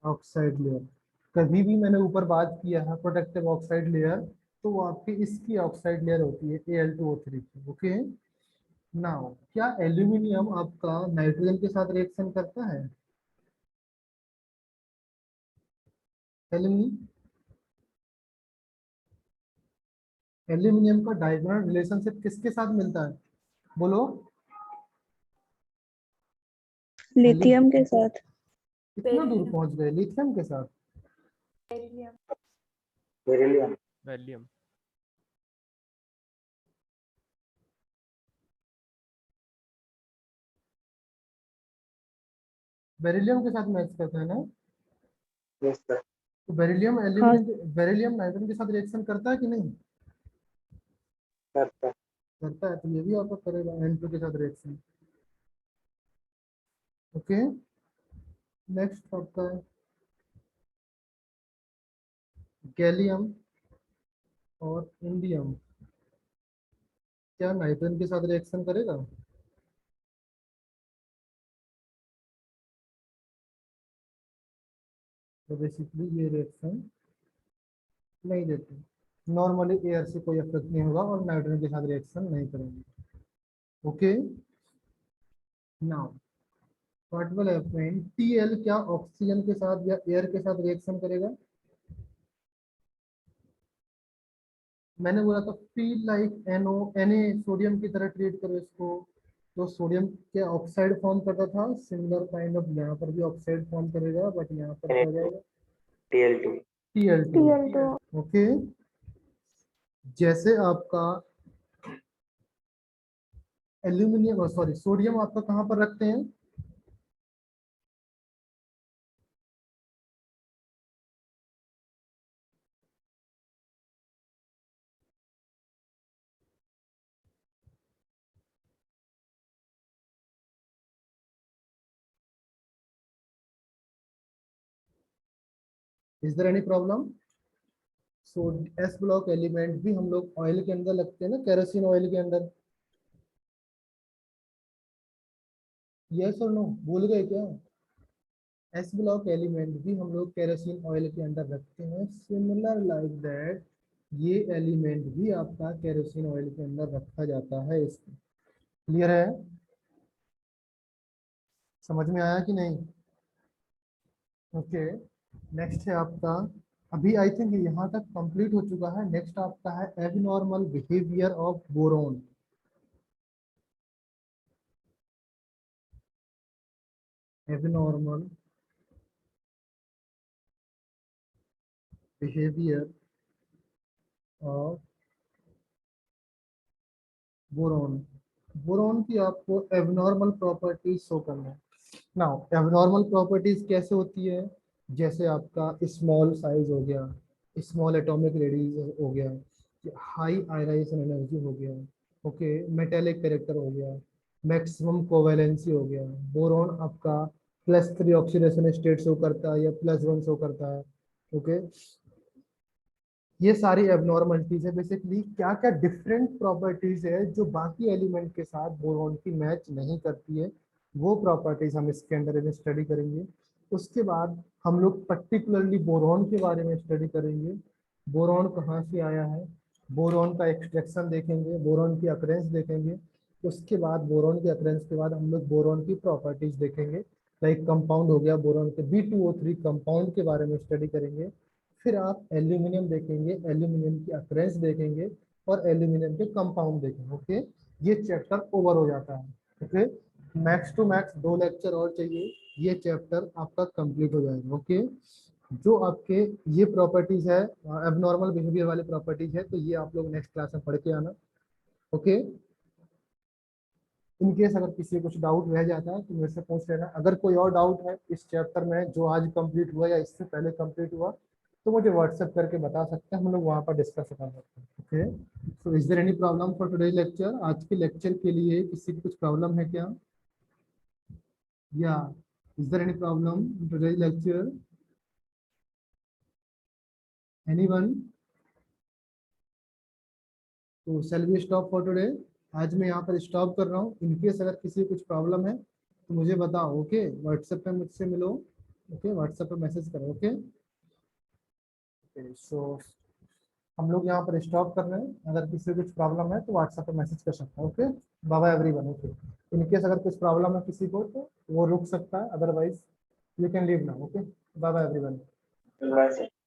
oxide layer, कभी भी मैंने ऊपर बात किया है प्रोटेक्टिव ऑक्साइड लेयर, तो वो आपकी इसकी ऑक्साइड लेयर होती है Al2O3 की। ओके, नाउ क्या एल्यूमिनियम आपका नाइट्रोजन के साथ रिएक्शन करता है? एल्यूमिनियम का डायगोनल रिलेशनशिप किसके साथ मिलता है, बोलो? लिथियम के साथ। कितना दूर पहुंच गए, लिथियम के साथ? बेरिलियम। वैलियम। बेरिलियम के साथ मैच करता है ना? Yes sir. तो बेरिलियम हाँ एल्यूमिनियम, बेरिलियम नाइट्रोजन के साथ रिएक्शन करता है कि नहीं? सर करता है, तो ये भी आपका करेगा N2 के साथ रिएक्शन। ओके, नेक्स्ट आपका गैलियम और इंडियम, क्या नाइट्रोजन के साथ रिएक्शन करेगा? तो बेसिकली ये रिएक्शन नहीं देते। नॉर्मली एयर से कोई इफेक्ट नहीं होगा और नाइट्रोजन के साथ रिएक्शन नहीं करेंगे। Okay, now what will happen, Tl क्या ऑक्सीजन के साथ या एयर के साथ रिएक्शन करेगा? मैंने बोला था feel like NO, Na sodium की तरह ट्रीट करो इसको। तो सोडियम के ऑक्साइड फॉर्म करता था, सिमिलर काइंड ऑफ यहाँ पर भी ऑक्साइड फॉर्म करेगा, बट यहाँ पर क्या हो जाएगा, Tl2। Tl2। Cl2। ओके, जैसे आपका एल्यूमिनियम, सॉरी सोडियम आपका कहाँ पर रखते हैं? Is there any problem? So S block element भी हम लोग ऑयल के अंदर लगते हैं ना, केरोसिन ऑयल के अंदर। यस और नो, भूल गए क्या? एस ब्लॉक एलिमेंट भी हम लोग केरोसिन ऑयल के अंदर रखते हैं। सिमिलर लाइक दैट ये एलिमेंट भी आपका केरोसिन ऑयल के अंदर रखा जाता है। इसको क्लियर है, समझ में आया कि नहीं? ओके, नेक्स्ट है आपका, अभी आई थिंक यहाँ तक कंप्लीट हो चुका है। नेक्स्ट आपका है abnormal behaviour of boron. Abnormal behaviour of boron. Boron की आपको एबनॉर्मल प्रॉपर्टीज शो करना है। नाउ एबनॉर्मल प्रॉपर्टीज कैसे होती है, जैसे आपका स्मॉल साइज हो गया, स्मॉल एटॉमिक रेडियस हो गया, हाई आयनाइजेशन एनर्जी हो गया, ओके, मेटेलिक कैरेक्टर हो गया, मैक्सिमम कोवेलेंसी हो गया, बोरॉन आपका +3 ऑक्सीडेशन स्टेट शो करता है या +1 शो करता है। ओके, ये सारी एबनॉर्मलिटीज है। बेसिकली क्या क्या डिफरेंट प्रॉपर्टीज है जो बाकी एलिमेंट के साथ बोरॉन की मैच नहीं करती है, वो प्रॉपर्टीज हम इसके अंदर में स्टडी करेंगे। उसके बाद हम लोग पर्टिकुलरली बोरॉन के बारे में स्टडी करेंगे, बोरॉन कहाँ से आया है, बोरॉन का एक्सट्रैक्शन देखेंगे, बोरॉन की अकरेंस देखेंगे। उसके बाद बोरॉन की अकरेंस के बाद हम लोग बोरॉन की प्रॉपर्टीज देखेंगे, लाइक कंपाउंड हो गया बोरॉन के B2O3 कंपाउंड के बारे में स्टडी करेंगे। फिर आप एल्यूमिनियम देखेंगे, एल्यूमिनियम की अकरेंस देखेंगे और एल्यूमिनियम के कंपाउंड देखेंगे। ओके, ये चैप्टर ओवर हो जाता है। Okay, max two max 2 lecture और चाहिए, ये चैप्टर आपका कंप्लीट हो जाएगा। ओके, जो आपके ये प्रॉपर्टीज है एबनॉर्मल बिहेवियर वाली प्रॉपर्टीज है, तो ये आप लोग नेक्स्ट क्लास में पढ़ के आना। ओके, इन केस अगर किसी को कुछ डाउट रह जाता है तो मेरे से पूछ लेना। अगर कोई और डाउट है इस चैप्टर में जो आज कंप्लीट हुआ या इससे पहले कंप्लीट हुआ, तो मुझे व्हाट्सएप करके बता सकते हैं, हम लोग वहाँ पर डिस्कस कर सकते हैं। Okay, so is there any problem for today lecture? आज के लेक्चर के लिए किसी की कुछ प्रॉब्लम है क्या? या is there any problem in today lecture? Anyone? तो shall we stop for today? आज मैं यहाँ पर स्टॉप कर रहा हूँ। इनकेस अगर किसी को कुछ प्रॉब्लम है तो मुझे बताओ। ओके, व्हाट्सएप पे मुझसे मिलो। ओके, व्हाट्सएप पे मैसेज करो। ओके, सो हम लोग यहाँ पर स्टॉप कर रहे हैं। अगर किसी को कुछ प्रॉब्लम है तो व्हाट्सएप पे मैसेज कर सकता है। Okay, bye bye everyone. Okay, in case अगर कुछ प्रॉब्लम है किसी को तो वो रुक सकता है, otherwise you can leave now. Okay, bye bye everyone. Bye, sir.